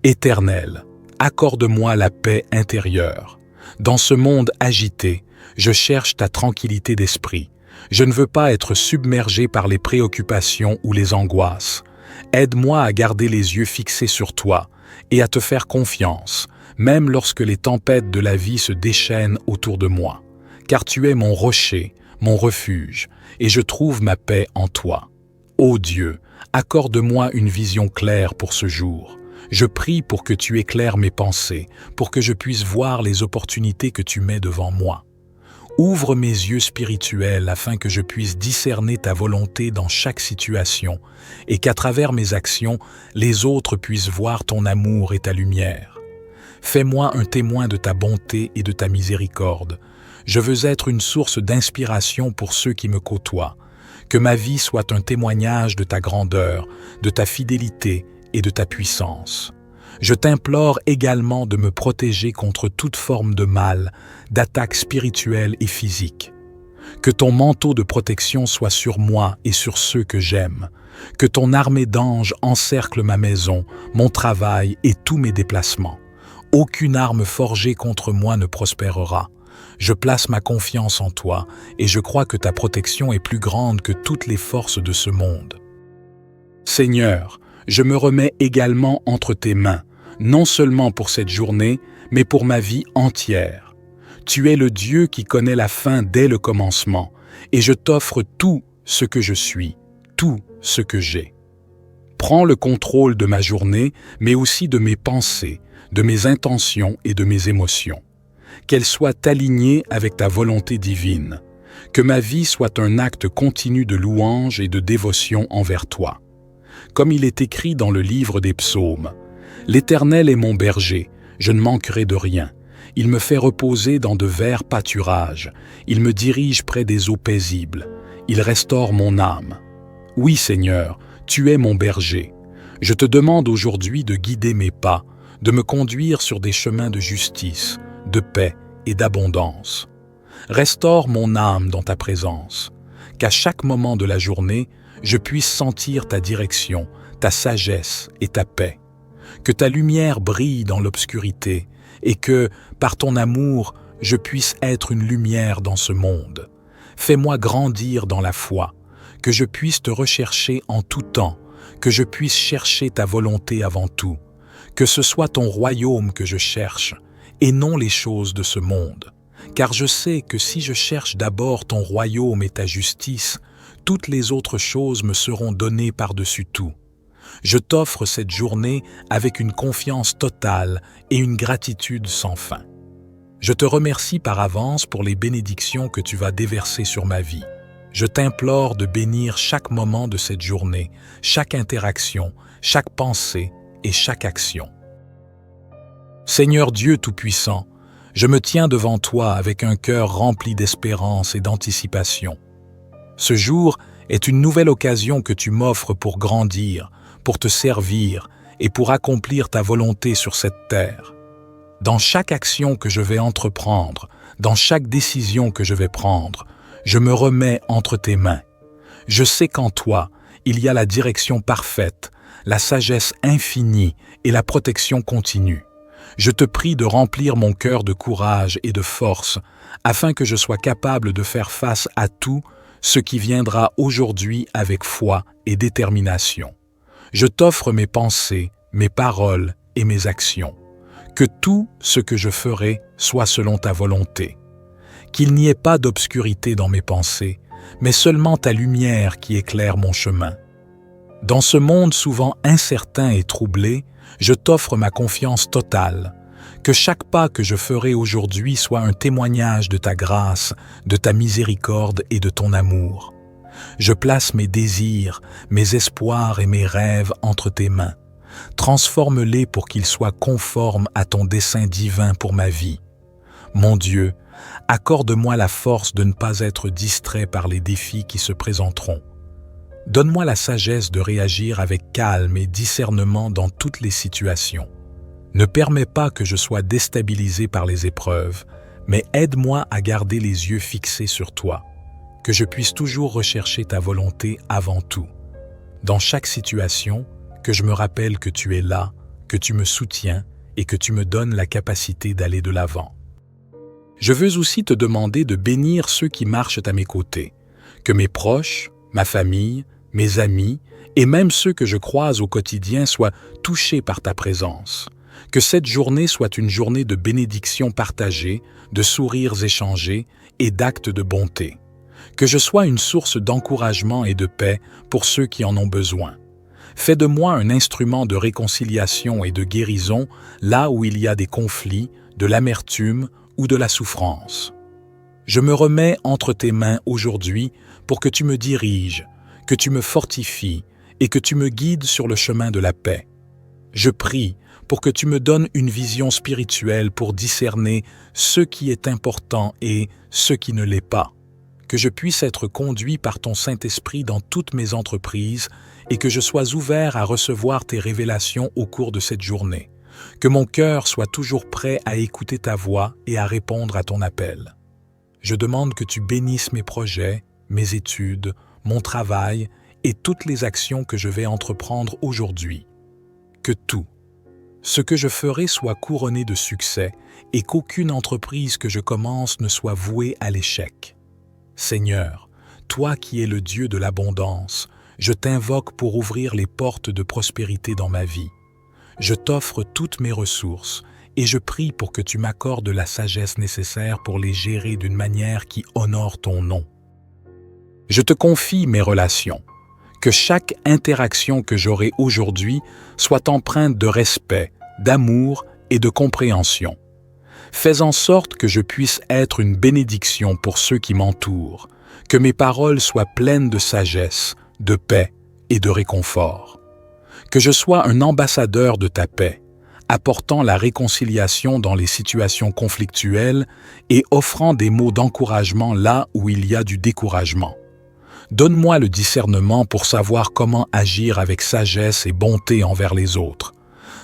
S1: Éternel, accorde-moi la paix intérieure. Dans ce monde agité, je cherche ta tranquillité d'esprit. Je ne veux pas être submergé par les préoccupations ou les angoisses. Aide-moi à garder les yeux fixés sur toi et à te faire confiance, même lorsque les tempêtes de la vie se déchaînent autour de moi. Car tu es mon rocher, mon refuge, et je trouve ma paix en toi. Ô Dieu, accorde-moi une vision claire pour ce jour. Je prie pour que tu éclaires mes pensées, pour que je puisse voir les opportunités que tu mets devant moi. Ouvre mes yeux spirituels afin que je puisse discerner ta volonté dans chaque situation et qu'à travers mes actions, les autres puissent voir ton amour et ta lumière. Fais-moi un témoin de ta bonté et de ta miséricorde. Je veux être une source d'inspiration pour ceux qui me côtoient. Que ma vie soit un témoignage de ta grandeur, de ta fidélité et de ta puissance. Je t'implore également de me protéger contre toute forme de mal, d'attaques spirituelles et physiques. Que ton manteau de protection soit sur moi et sur ceux que j'aime. Que ton armée d'anges encercle ma maison, mon travail et tous mes déplacements. Aucune arme forgée contre moi ne prospérera. Je place ma confiance en toi et je crois que ta protection est plus grande que toutes les forces de ce monde. Seigneur, je me remets également entre tes mains, non seulement pour cette journée, mais pour ma vie entière. Tu es le Dieu qui connaît la fin dès le commencement, et je t'offre tout ce que je suis, tout ce que j'ai. Prends le contrôle de ma journée, mais aussi de mes pensées, de mes intentions et de mes émotions. Qu'elles soient alignées avec ta volonté divine. Que ma vie soit un acte continu de louange et de dévotion envers toi. Comme il est écrit dans le livre des psaumes, « L'Éternel est mon berger, je ne manquerai de rien. Il me fait reposer dans de verts pâturages. Il me dirige près des eaux paisibles. Il restaure mon âme. » Oui, Seigneur, tu es mon berger. Je te demande aujourd'hui de guider mes pas, de me conduire sur des chemins de justice, de paix et d'abondance. Restaure mon âme dans ta présence, qu'à chaque moment de la journée, je puisse sentir ta direction, ta sagesse et ta paix. Que ta lumière brille dans l'obscurité et que, par ton amour, je puisse être une lumière dans ce monde. Fais-moi grandir dans la foi, que je puisse te rechercher en tout temps, que je puisse chercher ta volonté avant tout, que ce soit ton royaume que je cherche et non les choses de ce monde. Car je sais que si je cherche d'abord ton royaume et ta justice, toutes les autres choses me seront données par-dessus tout. Je t'offre cette journée avec une confiance totale et une gratitude sans fin. Je te remercie par avance pour les bénédictions que tu vas déverser sur ma vie. Je t'implore de bénir chaque moment de cette journée, chaque interaction, chaque pensée et chaque action. Seigneur Dieu Tout-Puissant, je me tiens devant toi avec un cœur rempli d'espérance et d'anticipation. Ce jour est une nouvelle occasion que tu m'offres pour grandir, pour te servir et pour accomplir ta volonté sur cette terre. Dans chaque action que je vais entreprendre, dans chaque décision que je vais prendre, je me remets entre tes mains. Je sais qu'en toi, il y a la direction parfaite, la sagesse infinie et la protection continue. Je te prie de remplir mon cœur de courage et de force, afin que je sois capable de faire face à tout ce qui viendra aujourd'hui avec foi et détermination. Je t'offre mes pensées, mes paroles et mes actions. Que tout ce que je ferai soit selon ta volonté. Qu'il n'y ait pas d'obscurité dans mes pensées, mais seulement ta lumière qui éclaire mon chemin. Dans ce monde souvent incertain et troublé, je t'offre ma confiance totale. Que chaque pas que je ferai aujourd'hui soit un témoignage de ta grâce, de ta miséricorde et de ton amour. Je place mes désirs, mes espoirs et mes rêves entre tes mains. Transforme-les pour qu'ils soient conformes à ton dessein divin pour ma vie. Mon Dieu, accorde-moi la force de ne pas être distrait par les défis qui se présenteront. Donne-moi la sagesse de réagir avec calme et discernement dans toutes les situations. Ne permets pas que je sois déstabilisé par les épreuves, mais aide-moi à garder les yeux fixés sur toi, que je puisse toujours rechercher ta volonté avant tout. Dans chaque situation, que je me rappelle que tu es là, que tu me soutiens et que tu me donnes la capacité d'aller de l'avant. Je veux aussi te demander de bénir ceux qui marchent à mes côtés, que mes proches, ma famille, mes amis et même ceux que je croise au quotidien soient touchés par ta présence. Que cette journée soit une journée de bénédictions partagées, de sourires échangés et d'actes de bonté. Que je sois une source d'encouragement et de paix pour ceux qui en ont besoin. Fais de moi un instrument de réconciliation et de guérison là où il y a des conflits, de l'amertume ou de la souffrance. Je me remets entre tes mains aujourd'hui pour que tu me diriges, que tu me fortifies et que tu me guides sur le chemin de la paix. Je prie pour que tu me donnes une vision spirituelle pour discerner ce qui est important et ce qui ne l'est pas. Que je puisse être conduit par ton Saint-Esprit dans toutes mes entreprises et que je sois ouvert à recevoir tes révélations au cours de cette journée. Que mon cœur soit toujours prêt à écouter ta voix et à répondre à ton appel. Je demande que tu bénisses mes projets, mes études, mon travail et toutes les actions que je vais entreprendre aujourd'hui. Que tout, ce que je ferai soit couronné de succès et qu'aucune entreprise que je commence ne soit vouée à l'échec. Seigneur, toi qui es le Dieu de l'abondance, je t'invoque pour ouvrir les portes de prospérité dans ma vie. Je t'offre toutes mes ressources et je prie pour que tu m'accordes la sagesse nécessaire pour les gérer d'une manière qui honore ton nom. Je te confie mes relations. Que chaque interaction que j'aurai aujourd'hui soit empreinte de respect, d'amour et de compréhension. Fais en sorte que je puisse être une bénédiction pour ceux qui m'entourent, que mes paroles soient pleines de sagesse, de paix et de réconfort. Que je sois un ambassadeur de ta paix, apportant la réconciliation dans les situations conflictuelles et offrant des mots d'encouragement là où il y a du découragement. Donne-moi le discernement pour savoir comment agir avec sagesse et bonté envers les autres.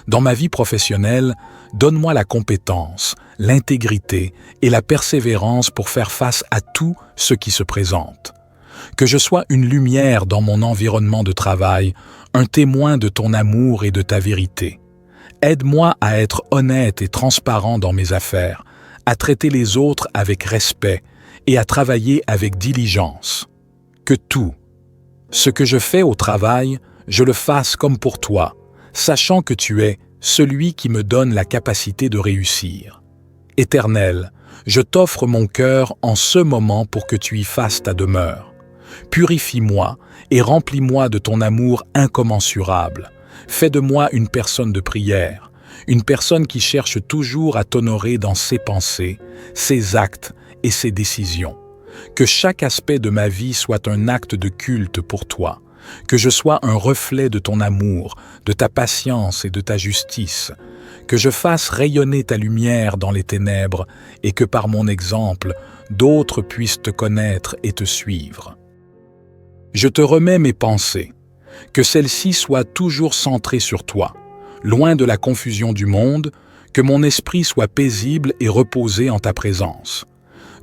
S1: Dans ma vie professionnelle, donne-moi la compétence, l'intégrité et la persévérance pour faire face à tout ce qui se présente. Que je sois une lumière dans mon environnement de travail, un témoin de ton amour et de ta vérité. Aide-moi à être honnête et transparent dans mes affaires, à traiter les autres avec respect et à travailler avec diligence. Que tout, ce que je fais au travail, je le fasse comme pour toi, sachant que tu es celui qui me donne la capacité de réussir. Éternel, je t'offre mon cœur en ce moment pour que tu y fasses ta demeure. Purifie-moi et remplis-moi de ton amour incommensurable. Fais de moi une personne de prière, une personne qui cherche toujours à t'honorer dans ses pensées, ses actes et ses décisions. Que chaque aspect de ma vie soit un acte de culte pour toi, que je sois un reflet de ton amour, de ta patience et de ta justice, que je fasse rayonner ta lumière dans les ténèbres et que par mon exemple, d'autres puissent te connaître et te suivre. Je te remets mes pensées, que celles-ci soient toujours centrées sur toi, loin de la confusion du monde, que mon esprit soit paisible et reposé en ta présence.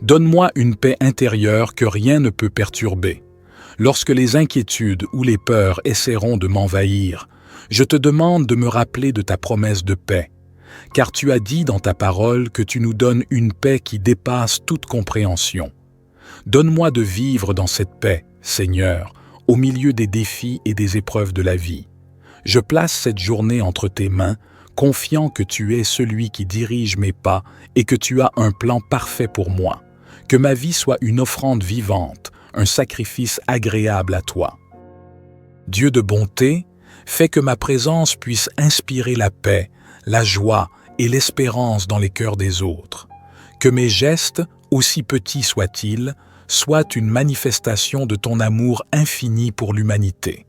S1: Donne-moi une paix intérieure que rien ne peut perturber. Lorsque les inquiétudes ou les peurs essaieront de m'envahir, je te demande de me rappeler de ta promesse de paix, car tu as dit dans ta parole que tu nous donnes une paix qui dépasse toute compréhension. Donne-moi de vivre dans cette paix, Seigneur, au milieu des défis et des épreuves de la vie. Je place cette journée entre tes mains, confiant que tu es celui qui dirige mes pas et que tu as un plan parfait pour moi. Que ma vie soit une offrande vivante, un sacrifice agréable à toi. Dieu de bonté, fais que ma présence puisse inspirer la paix, la joie et l'espérance dans les cœurs des autres. Que mes gestes, aussi petits soient-ils, soient une manifestation de ton amour infini pour l'humanité.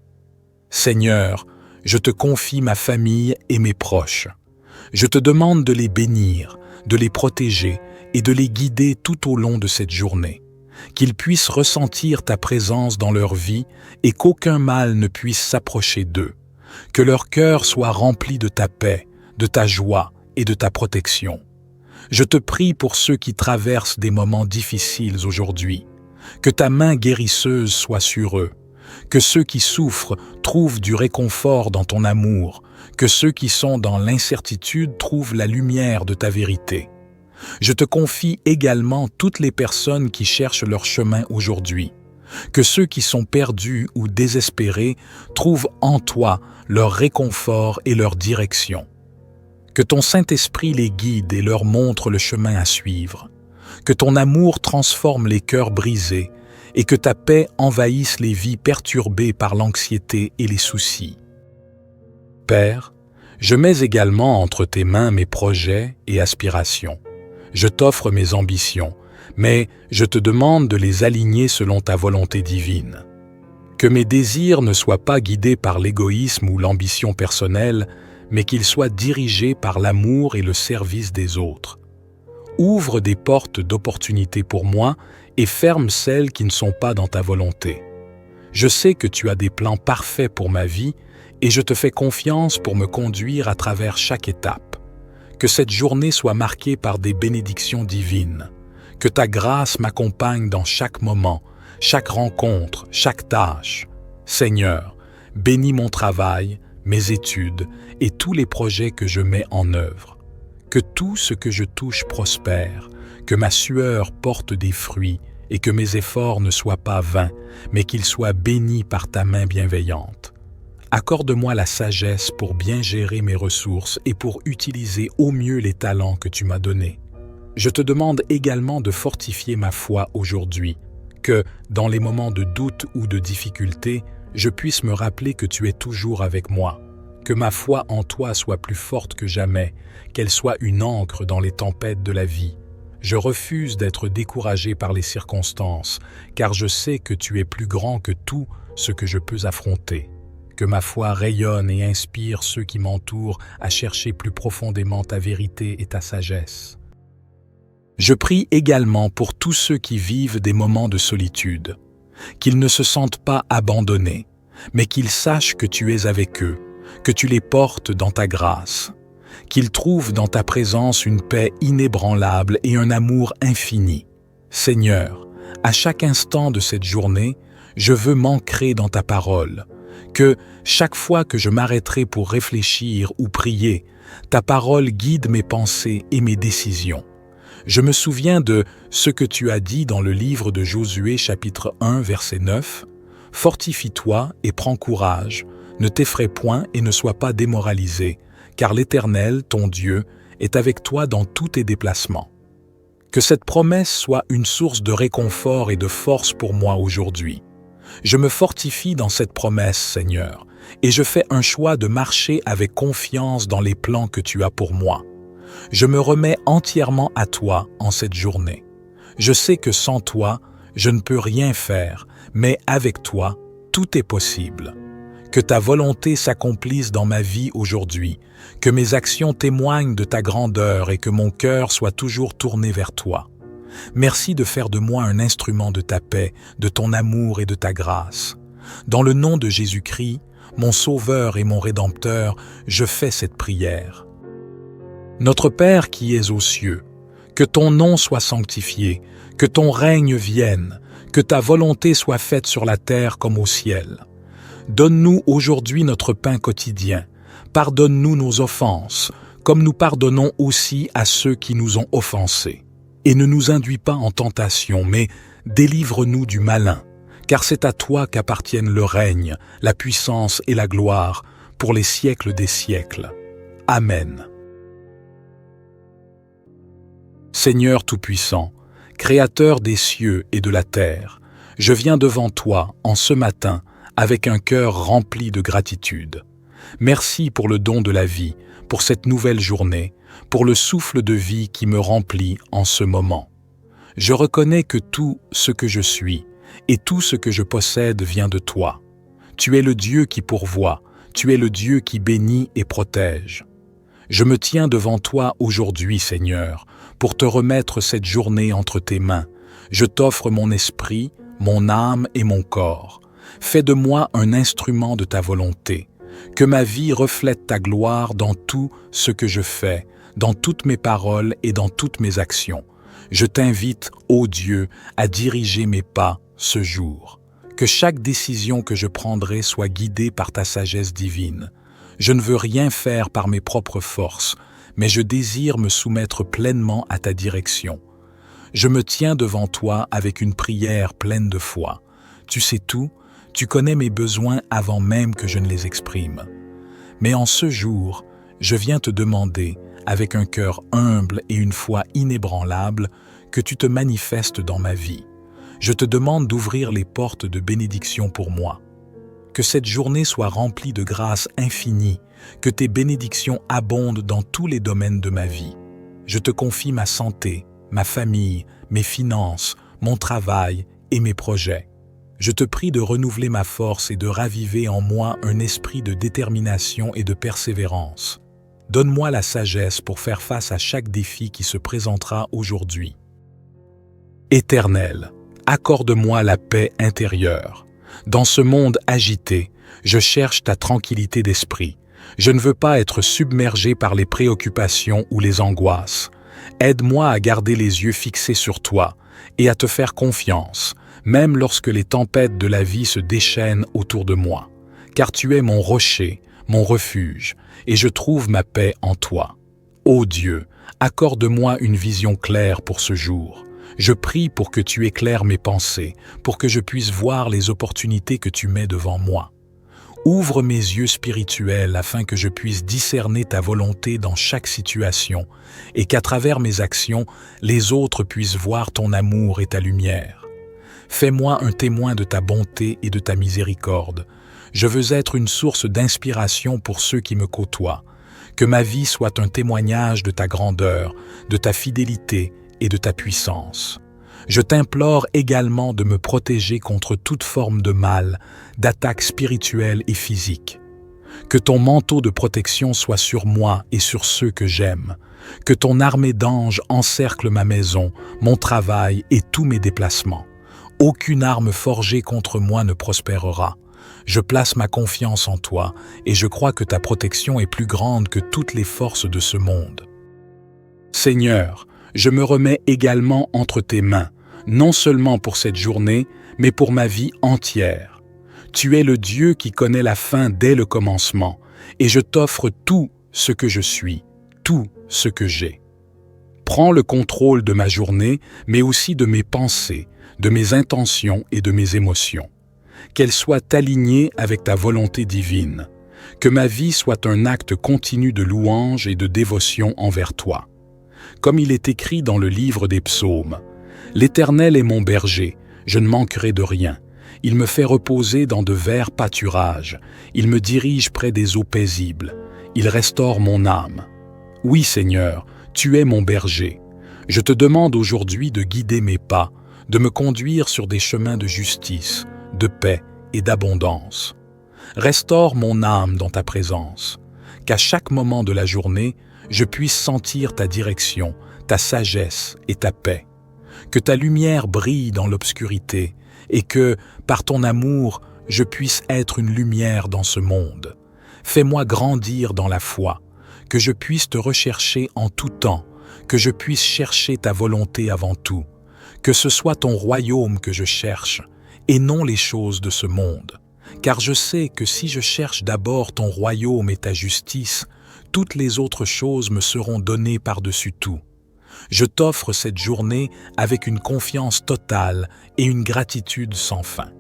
S1: Seigneur, je te confie ma famille et mes proches. Je te demande de les bénir, de les protéger et de les guider tout au long de cette journée. Qu'ils puissent ressentir ta présence dans leur vie et qu'aucun mal ne puisse s'approcher d'eux. Que leur cœur soit rempli de ta paix, de ta joie et de ta protection. Je te prie pour ceux qui traversent des moments difficiles aujourd'hui, que ta main guérisseuse soit sur eux, que ceux qui souffrent trouvent du réconfort dans ton amour, que ceux qui sont dans l'incertitude trouvent la lumière de ta vérité. Je te confie également toutes les personnes qui cherchent leur chemin aujourd'hui, que ceux qui sont perdus ou désespérés trouvent en toi leur réconfort et leur direction. Que ton Saint-Esprit les guide et leur montre le chemin à suivre, que ton amour transforme les cœurs brisés et que ta paix envahisse les vies perturbées par l'anxiété et les soucis. Père, je mets également entre tes mains mes projets et aspirations. Je t'offre mes ambitions, mais je te demande de les aligner selon ta volonté divine. Que mes désirs ne soient pas guidés par l'égoïsme ou l'ambition personnelle, mais qu'ils soient dirigés par l'amour et le service des autres. Ouvre des portes d'opportunités pour moi et ferme celles qui ne sont pas dans ta volonté. Je sais que tu as des plans parfaits pour ma vie et je te fais confiance pour me conduire à travers chaque étape. Que cette journée soit marquée par des bénédictions divines. Que ta grâce m'accompagne dans chaque moment, chaque rencontre, chaque tâche. Seigneur, bénis mon travail, mes études et tous les projets que je mets en œuvre. Que tout ce que je touche prospère, que ma sueur porte des fruits et que mes efforts ne soient pas vains, mais qu'ils soient bénis par ta main bienveillante. Accorde-moi la sagesse pour bien gérer mes ressources et pour utiliser au mieux les talents que tu m'as donnés. Je te demande également de fortifier ma foi aujourd'hui, que, dans les moments de doute ou de difficulté, je puisse me rappeler que tu es toujours avec moi, que ma foi en toi soit plus forte que jamais, qu'elle soit une ancre dans les tempêtes de la vie. Je refuse d'être découragé par les circonstances, car je sais que tu es plus grand que tout ce que je peux affronter. Que ma foi rayonne et inspire ceux qui m'entourent à chercher plus profondément ta vérité et ta sagesse. Je prie également pour tous ceux qui vivent des moments de solitude, qu'ils ne se sentent pas abandonnés, mais qu'ils sachent que tu es avec eux, que tu les portes dans ta grâce, qu'ils trouvent dans ta présence une paix inébranlable et un amour infini. Seigneur, à chaque instant de cette journée, je veux m'ancrer dans ta parole, que chaque fois que je m'arrêterai pour réfléchir ou prier, ta parole guide mes pensées et mes décisions. Je me souviens de ce que tu as dit dans le livre de Josué chapitre 1 verset 9. « Fortifie-toi et prends courage, ne t'effraie point et ne sois pas démoralisé, car l'Éternel, ton Dieu, est avec toi dans tous tes déplacements. » Que cette promesse soit une source de réconfort et de force pour moi aujourd'hui. Je me fortifie dans cette promesse, Seigneur, et je fais un choix de marcher avec confiance dans les plans que tu as pour moi. Je me remets entièrement à toi en cette journée. Je sais que sans toi, je ne peux rien faire, mais avec toi, tout est possible. Que ta volonté s'accomplisse dans ma vie aujourd'hui, que mes actions témoignent de ta grandeur et que mon cœur soit toujours tourné vers toi. Merci de faire de moi un instrument de ta paix, de ton amour et de ta grâce. Dans le nom de Jésus-Christ, mon Sauveur et mon Rédempteur, je fais cette prière. Notre Père qui es aux cieux, que ton nom soit sanctifié, que ton règne vienne, que ta volonté soit faite sur la terre comme au ciel. Donne-nous aujourd'hui notre pain quotidien. Pardonne-nous nos offenses, comme nous pardonnons aussi à ceux qui nous ont offensés. Et ne nous induis pas en tentation, mais délivre-nous du malin, car c'est à toi qu'appartiennent le règne, la puissance et la gloire, pour les siècles des siècles. Amen. Seigneur Tout-Puissant, Créateur des cieux et de la terre, je viens devant toi en ce matin avec un cœur rempli de gratitude. Merci pour le don de la vie, pour cette nouvelle journée, pour le souffle de vie qui me remplit en ce moment. Je reconnais que tout ce que je suis et tout ce que je possède vient de toi. Tu es le Dieu qui pourvoit, tu es le Dieu qui bénit et protège. Je me tiens devant toi aujourd'hui, Seigneur, pour te remettre cette journée entre tes mains. Je t'offre mon esprit, mon âme et mon corps. Fais de moi un instrument de ta volonté. Que ma vie reflète ta gloire dans tout ce que je fais, dans toutes mes paroles et dans toutes mes actions. Je t'invite, ô Dieu, à diriger mes pas ce jour. Que chaque décision que je prendrai soit guidée par ta sagesse divine. Je ne veux rien faire par mes propres forces, mais je désire me soumettre pleinement à ta direction. Je me tiens devant toi avec une prière pleine de foi. Tu sais tout, tu connais mes besoins avant même que je ne les exprime. Mais en ce jour, je viens te demander, avec un cœur humble et une foi inébranlable, que tu te manifestes dans ma vie. Je te demande d'ouvrir les portes de bénédiction pour moi. Que cette journée soit remplie de grâce infinie, que tes bénédictions abondent dans tous les domaines de ma vie. Je te confie ma santé, ma famille, mes finances, mon travail et mes projets. Je te prie de renouveler ma force et de raviver en moi un esprit de détermination et de persévérance. Donne-moi la sagesse pour faire face à chaque défi qui se présentera aujourd'hui. Éternel, accorde-moi la paix intérieure. Dans ce monde agité, je cherche ta tranquillité d'esprit. Je ne veux pas être submergé par les préoccupations ou les angoisses. Aide-moi à garder les yeux fixés sur toi et à te faire confiance, même lorsque les tempêtes de la vie se déchaînent autour de moi. Car tu es mon rocher, mon refuge, et je trouve ma paix en toi. Ô Dieu, accorde-moi une vision claire pour ce jour. Je prie pour que tu éclaires mes pensées, pour que je puisse voir les opportunités que tu mets devant moi. Ouvre mes yeux spirituels afin que je puisse discerner ta volonté dans chaque situation et qu'à travers mes actions, les autres puissent voir ton amour et ta lumière. Fais-moi un témoin de ta bonté et de ta miséricorde. Je veux être une source d'inspiration pour ceux qui me côtoient. Que ma vie soit un témoignage de ta grandeur, de ta fidélité et de ta puissance. Je t'implore également de me protéger contre toute forme de mal, d'attaques spirituelles et physiques. Que ton manteau de protection soit sur moi et sur ceux que j'aime. Que ton armée d'anges encercle ma maison, mon travail et tous mes déplacements. Aucune arme forgée contre moi ne prospérera. Je place ma confiance en toi et je crois que ta protection est plus grande que toutes les forces de ce monde. Seigneur, je me remets également entre tes mains, non seulement pour cette journée, mais pour ma vie entière. Tu es le Dieu qui connaît la fin dès le commencement, et je t'offre tout ce que je suis, tout ce que j'ai. Prends le contrôle de ma journée, mais aussi de mes pensées, de mes intentions et de mes émotions. Qu'elles soient alignées avec ta volonté divine. Que ma vie soit un acte continu de louange et de dévotion envers toi. Comme il est écrit dans le livre des psaumes, « L'Éternel est mon berger, je ne manquerai de rien. Il me fait reposer dans de verts pâturages. Il me dirige près des eaux paisibles. Il restaure mon âme. » Oui, Seigneur, tu es mon berger. Je te demande aujourd'hui de guider mes pas, de me conduire sur des chemins de justice, de paix et d'abondance. Restaure mon âme dans ta présence, qu'à chaque moment de la journée, je puisse sentir ta direction, ta sagesse et ta paix. Que ta lumière brille dans l'obscurité et que, par ton amour, je puisse être une lumière dans ce monde. Fais-moi grandir dans la foi, que je puisse te rechercher en tout temps, que je puisse chercher ta volonté avant tout, que ce soit ton royaume que je cherche et non les choses de ce monde. Car je sais que si je cherche d'abord ton royaume et ta justice, toutes les autres choses me seront données par-dessus tout. Je t'offre cette journée avec une confiance totale et une gratitude sans fin.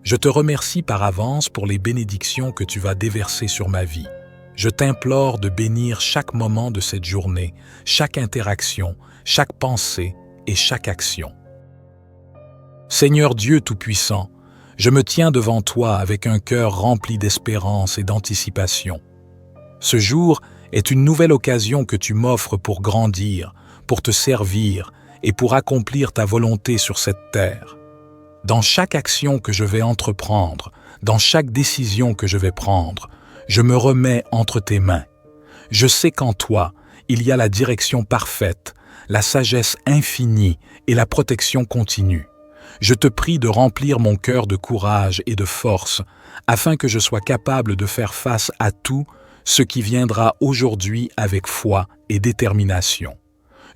S1: Je te remercie par avance pour les bénédictions que tu vas déverser sur ma vie. Je t'implore de bénir chaque moment de cette journée, chaque interaction, chaque pensée et chaque action. Seigneur Dieu Tout-Puissant, je me tiens devant toi avec un cœur rempli d'espérance et d'anticipation. Ce jour est une nouvelle occasion que tu m'offres pour grandir, pour te servir et pour accomplir ta volonté sur cette terre. Dans chaque action que je vais entreprendre, dans chaque décision que je vais prendre, je me remets entre tes mains. Je sais qu'en toi, il y a la direction parfaite, la sagesse infinie et la protection continue. Je te prie de remplir mon cœur de courage et de force, afin que je sois capable de faire face à tout ce qui viendra aujourd'hui avec foi et détermination.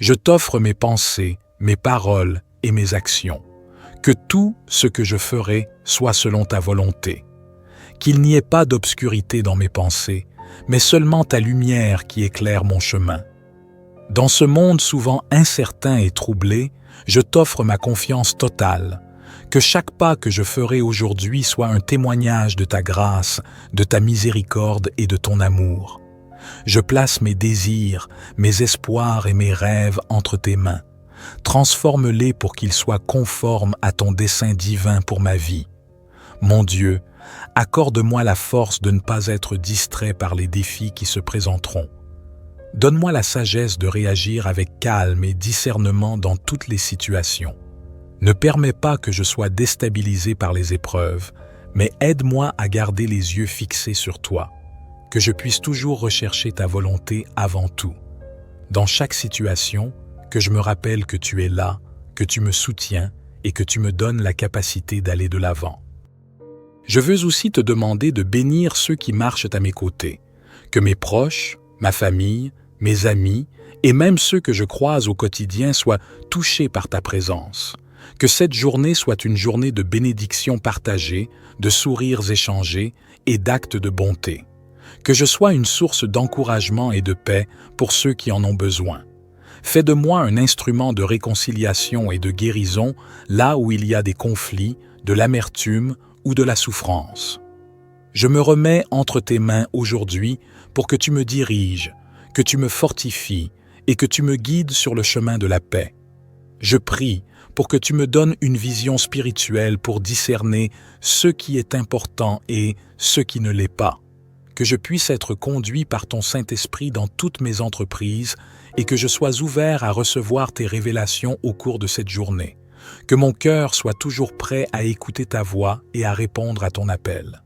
S1: Je t'offre mes pensées, mes paroles et mes actions. Que tout ce que je ferai soit selon ta volonté. Qu'il n'y ait pas d'obscurité dans mes pensées, mais seulement ta lumière qui éclaire mon chemin. Dans ce monde souvent incertain et troublé, je t'offre ma confiance totale. Que chaque pas que je ferai aujourd'hui soit un témoignage de ta grâce, de ta miséricorde et de ton amour. Je place mes désirs, mes espoirs et mes rêves entre tes mains. Transforme-les pour qu'ils soient conformes à ton dessein divin pour ma vie. Mon Dieu, accorde-moi la force de ne pas être distrait par les défis qui se présenteront. Donne-moi la sagesse de réagir avec calme et discernement dans toutes les situations. Ne permets pas que je sois déstabilisé par les épreuves, mais aide-moi à garder les yeux fixés sur toi, que je puisse toujours rechercher ta volonté avant tout. Dans chaque situation, que je me rappelle que tu es là, que tu me soutiens et que tu me donnes la capacité d'aller de l'avant. Je veux aussi te demander de bénir ceux qui marchent à mes côtés, que mes proches, ma famille, mes amis et même ceux que je croise au quotidien soient touchés par ta présence. Que cette journée soit une journée de bénédictions partagées, de sourires échangés et d'actes de bonté. Que je sois une source d'encouragement et de paix pour ceux qui en ont besoin. Fais de moi un instrument de réconciliation et de guérison là où il y a des conflits, de l'amertume ou de la souffrance. Je me remets entre tes mains aujourd'hui pour que tu me diriges, que tu me fortifies et que tu me guides sur le chemin de la paix. Je prie pour que tu me donnes une vision spirituelle pour discerner ce qui est important et ce qui ne l'est pas. Que je puisse être conduit par ton Saint-Esprit dans toutes mes entreprises et que je sois ouvert à recevoir tes révélations au cours de cette journée. Que mon cœur soit toujours prêt à écouter ta voix et à répondre à ton appel.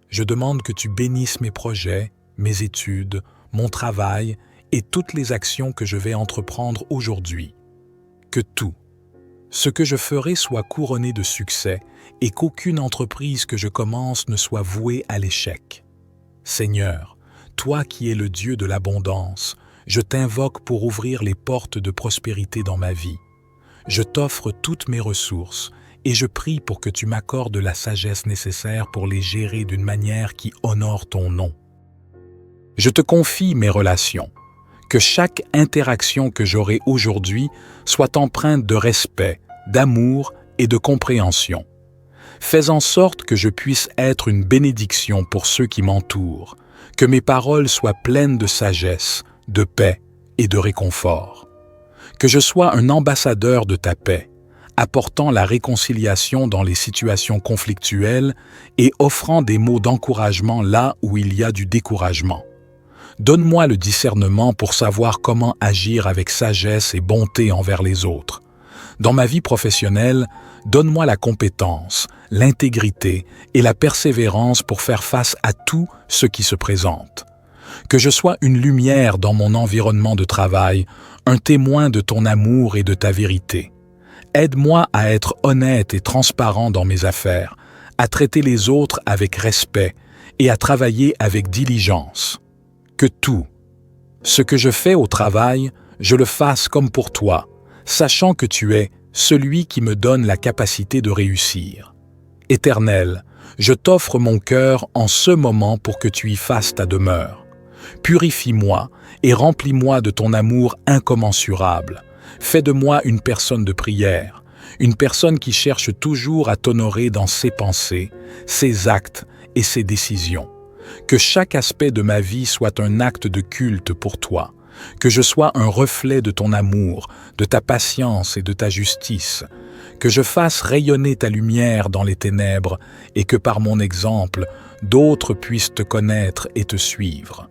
S1: Je demande que tu bénisses mes projets, mes études, mon travail et toutes les actions que je vais entreprendre aujourd'hui. Que tout, ce que je ferai soit couronné de succès et qu'aucune entreprise que je commence ne soit vouée à l'échec. Seigneur, toi qui es le Dieu de l'abondance, je t'invoque pour ouvrir les portes de prospérité dans ma vie. Je t'offre toutes mes ressources et je prie pour que tu m'accordes la sagesse nécessaire pour les gérer d'une manière qui honore ton nom. Je te confie mes relations. Que chaque interaction que j'aurai aujourd'hui soit empreinte de respect, d'amour et de compréhension. Fais en sorte que je puisse être une bénédiction pour ceux qui m'entourent, que mes paroles soient pleines de sagesse, de paix et de réconfort. Que je sois un ambassadeur de ta paix, apportant la réconciliation dans les situations conflictuelles et offrant des mots d'encouragement là où il y a du découragement. Donne-moi le discernement pour savoir comment agir avec sagesse et bonté envers les autres. Dans ma vie professionnelle, donne-moi la compétence, l'intégrité et la persévérance pour faire face à tout ce qui se présente. Que je sois une lumière dans mon environnement de travail, un témoin de ton amour et de ta vérité. Aide-moi à être honnête et transparent dans mes affaires, à traiter les autres avec respect et à travailler avec diligence. Que tout, ce que je fais au travail, je le fasse comme pour toi, sachant que tu es celui qui me donne la capacité de réussir. Éternel, je t'offre mon cœur en ce moment pour que tu y fasses ta demeure. Purifie-moi et remplis-moi de ton amour incommensurable. Fais de moi une personne de prière, une personne qui cherche toujours à t'honorer dans ses pensées, ses actes et ses décisions. Que chaque aspect de ma vie soit un acte de culte pour toi, que je sois un reflet de ton amour, de ta patience et de ta justice, que je fasse rayonner ta lumière dans les ténèbres et que par mon exemple, d'autres puissent te connaître et te suivre.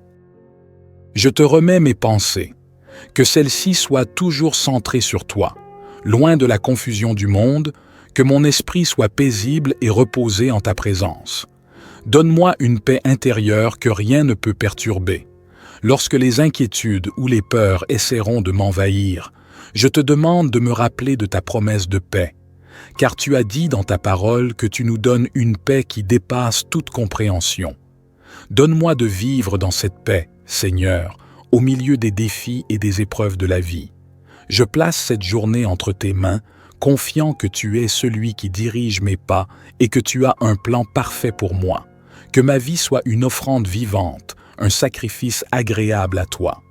S1: Je te remets mes pensées, que celles-ci soient toujours centrées sur toi, loin de la confusion du monde, que mon esprit soit paisible et reposé en ta présence. Donne-moi une paix intérieure que rien ne peut perturber. Lorsque les inquiétudes ou les peurs essaieront de m'envahir, je te demande de me rappeler de ta promesse de paix. car tu as dit dans ta parole que tu nous donnes une paix qui dépasse toute compréhension. Donne-moi de vivre dans cette paix, Seigneur, au milieu des défis et des épreuves de la vie. Je place cette journée entre tes mains, confiant que tu es celui qui dirige mes pas et que tu as un plan parfait pour moi. Que ma vie soit une offrande vivante, un sacrifice agréable à toi.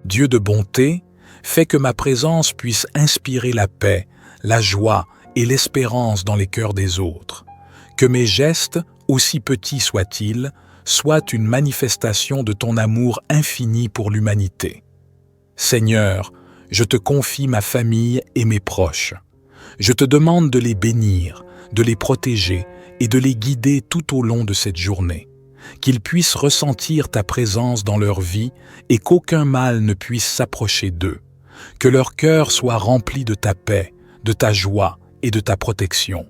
S1: Dieu de bonté, fais que ma présence puisse inspirer la paix, la joie et l'espérance dans les cœurs des autres. Que mes gestes, aussi petits soient-ils, soient une manifestation de ton amour infini pour l'humanité. Seigneur, je te confie ma famille et mes proches. Je te demande de les bénir, de les protéger et de les guider tout au long de cette journée. Qu'ils puissent ressentir ta présence dans leur vie et qu'aucun mal ne puisse s'approcher d'eux. Que leur cœur soit rempli de ta paix, de ta joie et de ta protection.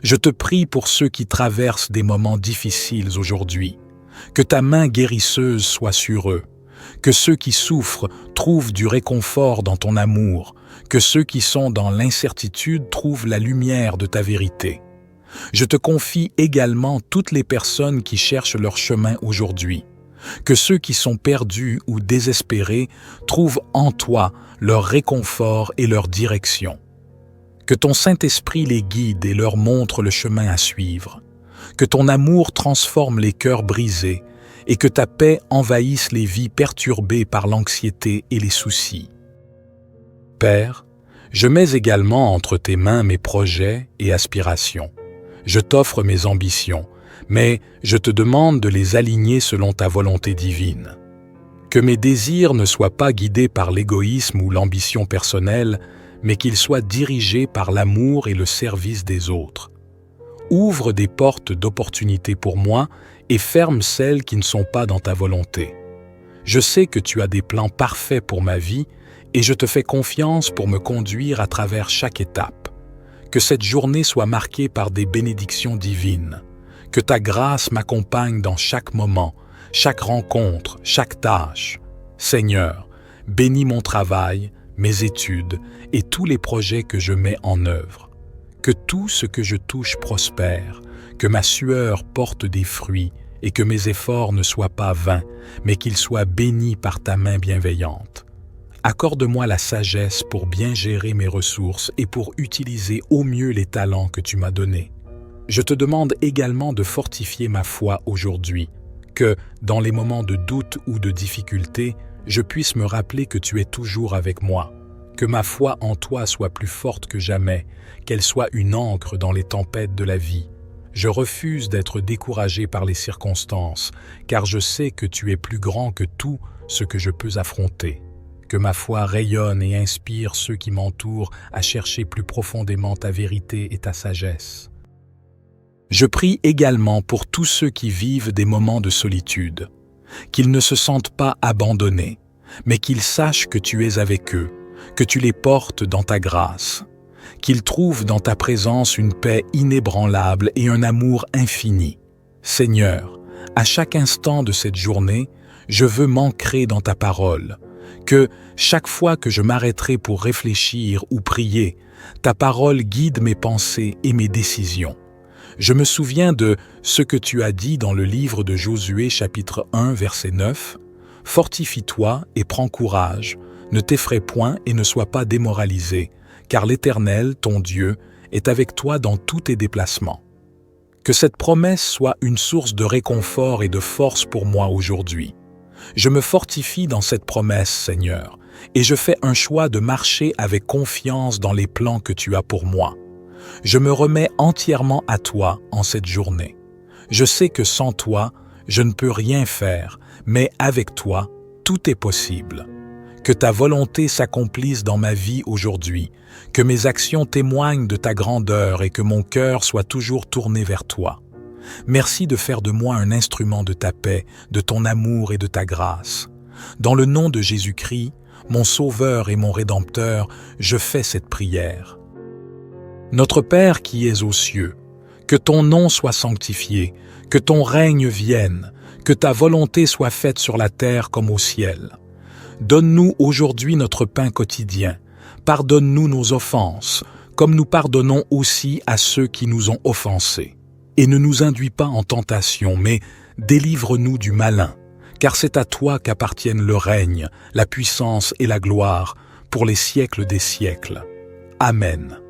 S1: Je te prie pour ceux qui traversent des moments difficiles aujourd'hui. Que ta main guérisseuse soit sur eux. Que ceux qui souffrent trouvent du réconfort dans ton amour. Que ceux qui sont dans l'incertitude trouvent la lumière de ta vérité. Je te confie également toutes les personnes qui cherchent leur chemin aujourd'hui. Que ceux qui sont perdus ou désespérés trouvent en toi leur réconfort et leur direction. Que ton Saint-Esprit les guide et leur montre le chemin à suivre. Que ton amour transforme les cœurs brisés et que ta paix envahisse les vies perturbées par l'anxiété et les soucis. Père, je mets également entre tes mains mes projets et aspirations. Je t'offre mes ambitions, mais je te demande de les aligner selon ta volonté divine. Que mes désirs ne soient pas guidés par l'égoïsme ou l'ambition personnelle, mais qu'ils soient dirigés par l'amour et le service des autres. Ouvre des portes d'opportunités pour moi et ferme celles qui ne sont pas dans ta volonté. Je sais que tu as des plans parfaits pour ma vie et je te fais confiance pour me conduire à travers chaque étape. Que cette journée soit marquée par des bénédictions divines. Que ta grâce m'accompagne dans chaque moment, chaque rencontre, chaque tâche. Seigneur, bénis mon travail, mes études et tous les projets que je mets en œuvre. Que tout ce que je touche prospère, que ma sueur porte des fruits et que mes efforts ne soient pas vains, mais qu'ils soient bénis par ta main bienveillante. Accorde-moi la sagesse pour bien gérer mes ressources et pour utiliser au mieux les talents que tu m'as donnés. Je te demande également de fortifier ma foi aujourd'hui, que, dans les moments de doute ou de difficulté, je puisse me rappeler que tu es toujours avec moi, que ma foi en toi soit plus forte que jamais, qu'elle soit une ancre dans les tempêtes de la vie. Je refuse d'être découragé par les circonstances, car je sais que tu es plus grand que tout ce que je peux affronter. Que ma foi rayonne et inspire ceux qui m'entourent à chercher plus profondément ta vérité et ta sagesse. Je prie également pour tous ceux qui vivent des moments de solitude, qu'ils ne se sentent pas abandonnés, mais qu'ils sachent que tu es avec eux, que tu les portes dans ta grâce, qu'ils trouvent dans ta présence une paix inébranlable et un amour infini. Seigneur, à chaque instant de cette journée, je veux m'ancrer dans ta parole, que chaque fois que je m'arrêterai pour réfléchir ou prier, ta parole guide mes pensées et mes décisions. Je me souviens de ce que tu as dit dans le livre de Josué chapitre 1 verset 9. « Fortifie-toi et prends courage, ne t'effraie point et ne sois pas démoralisé, car l'Éternel, ton Dieu, est avec toi dans tous tes déplacements. » Que cette promesse soit une source de réconfort et de force pour moi aujourd'hui. Je me fortifie dans cette promesse, Seigneur, et je fais un choix de marcher avec confiance dans les plans que tu as pour moi. Je me remets entièrement à toi en cette journée. Je sais que sans toi, je ne peux rien faire, mais avec toi, tout est possible. Que ta volonté s'accomplisse dans ma vie aujourd'hui, que mes actions témoignent de ta grandeur et que mon cœur soit toujours tourné vers toi. Merci de faire de moi un instrument de ta paix, de ton amour et de ta grâce. Dans le nom de Jésus-Christ, mon Sauveur et mon Rédempteur, je fais cette prière. Notre Père qui es aux cieux, que ton nom soit sanctifié, que ton règne vienne, que ta volonté soit faite sur la terre comme au ciel. Donne-nous aujourd'hui notre pain quotidien. Pardonne-nous nos offenses, comme nous pardonnons aussi à ceux qui nous ont offensés. Et ne nous induis pas en tentation, mais délivre-nous du malin, car c'est à toi qu'appartiennent le règne, la puissance et la gloire, pour les siècles des siècles. Amen.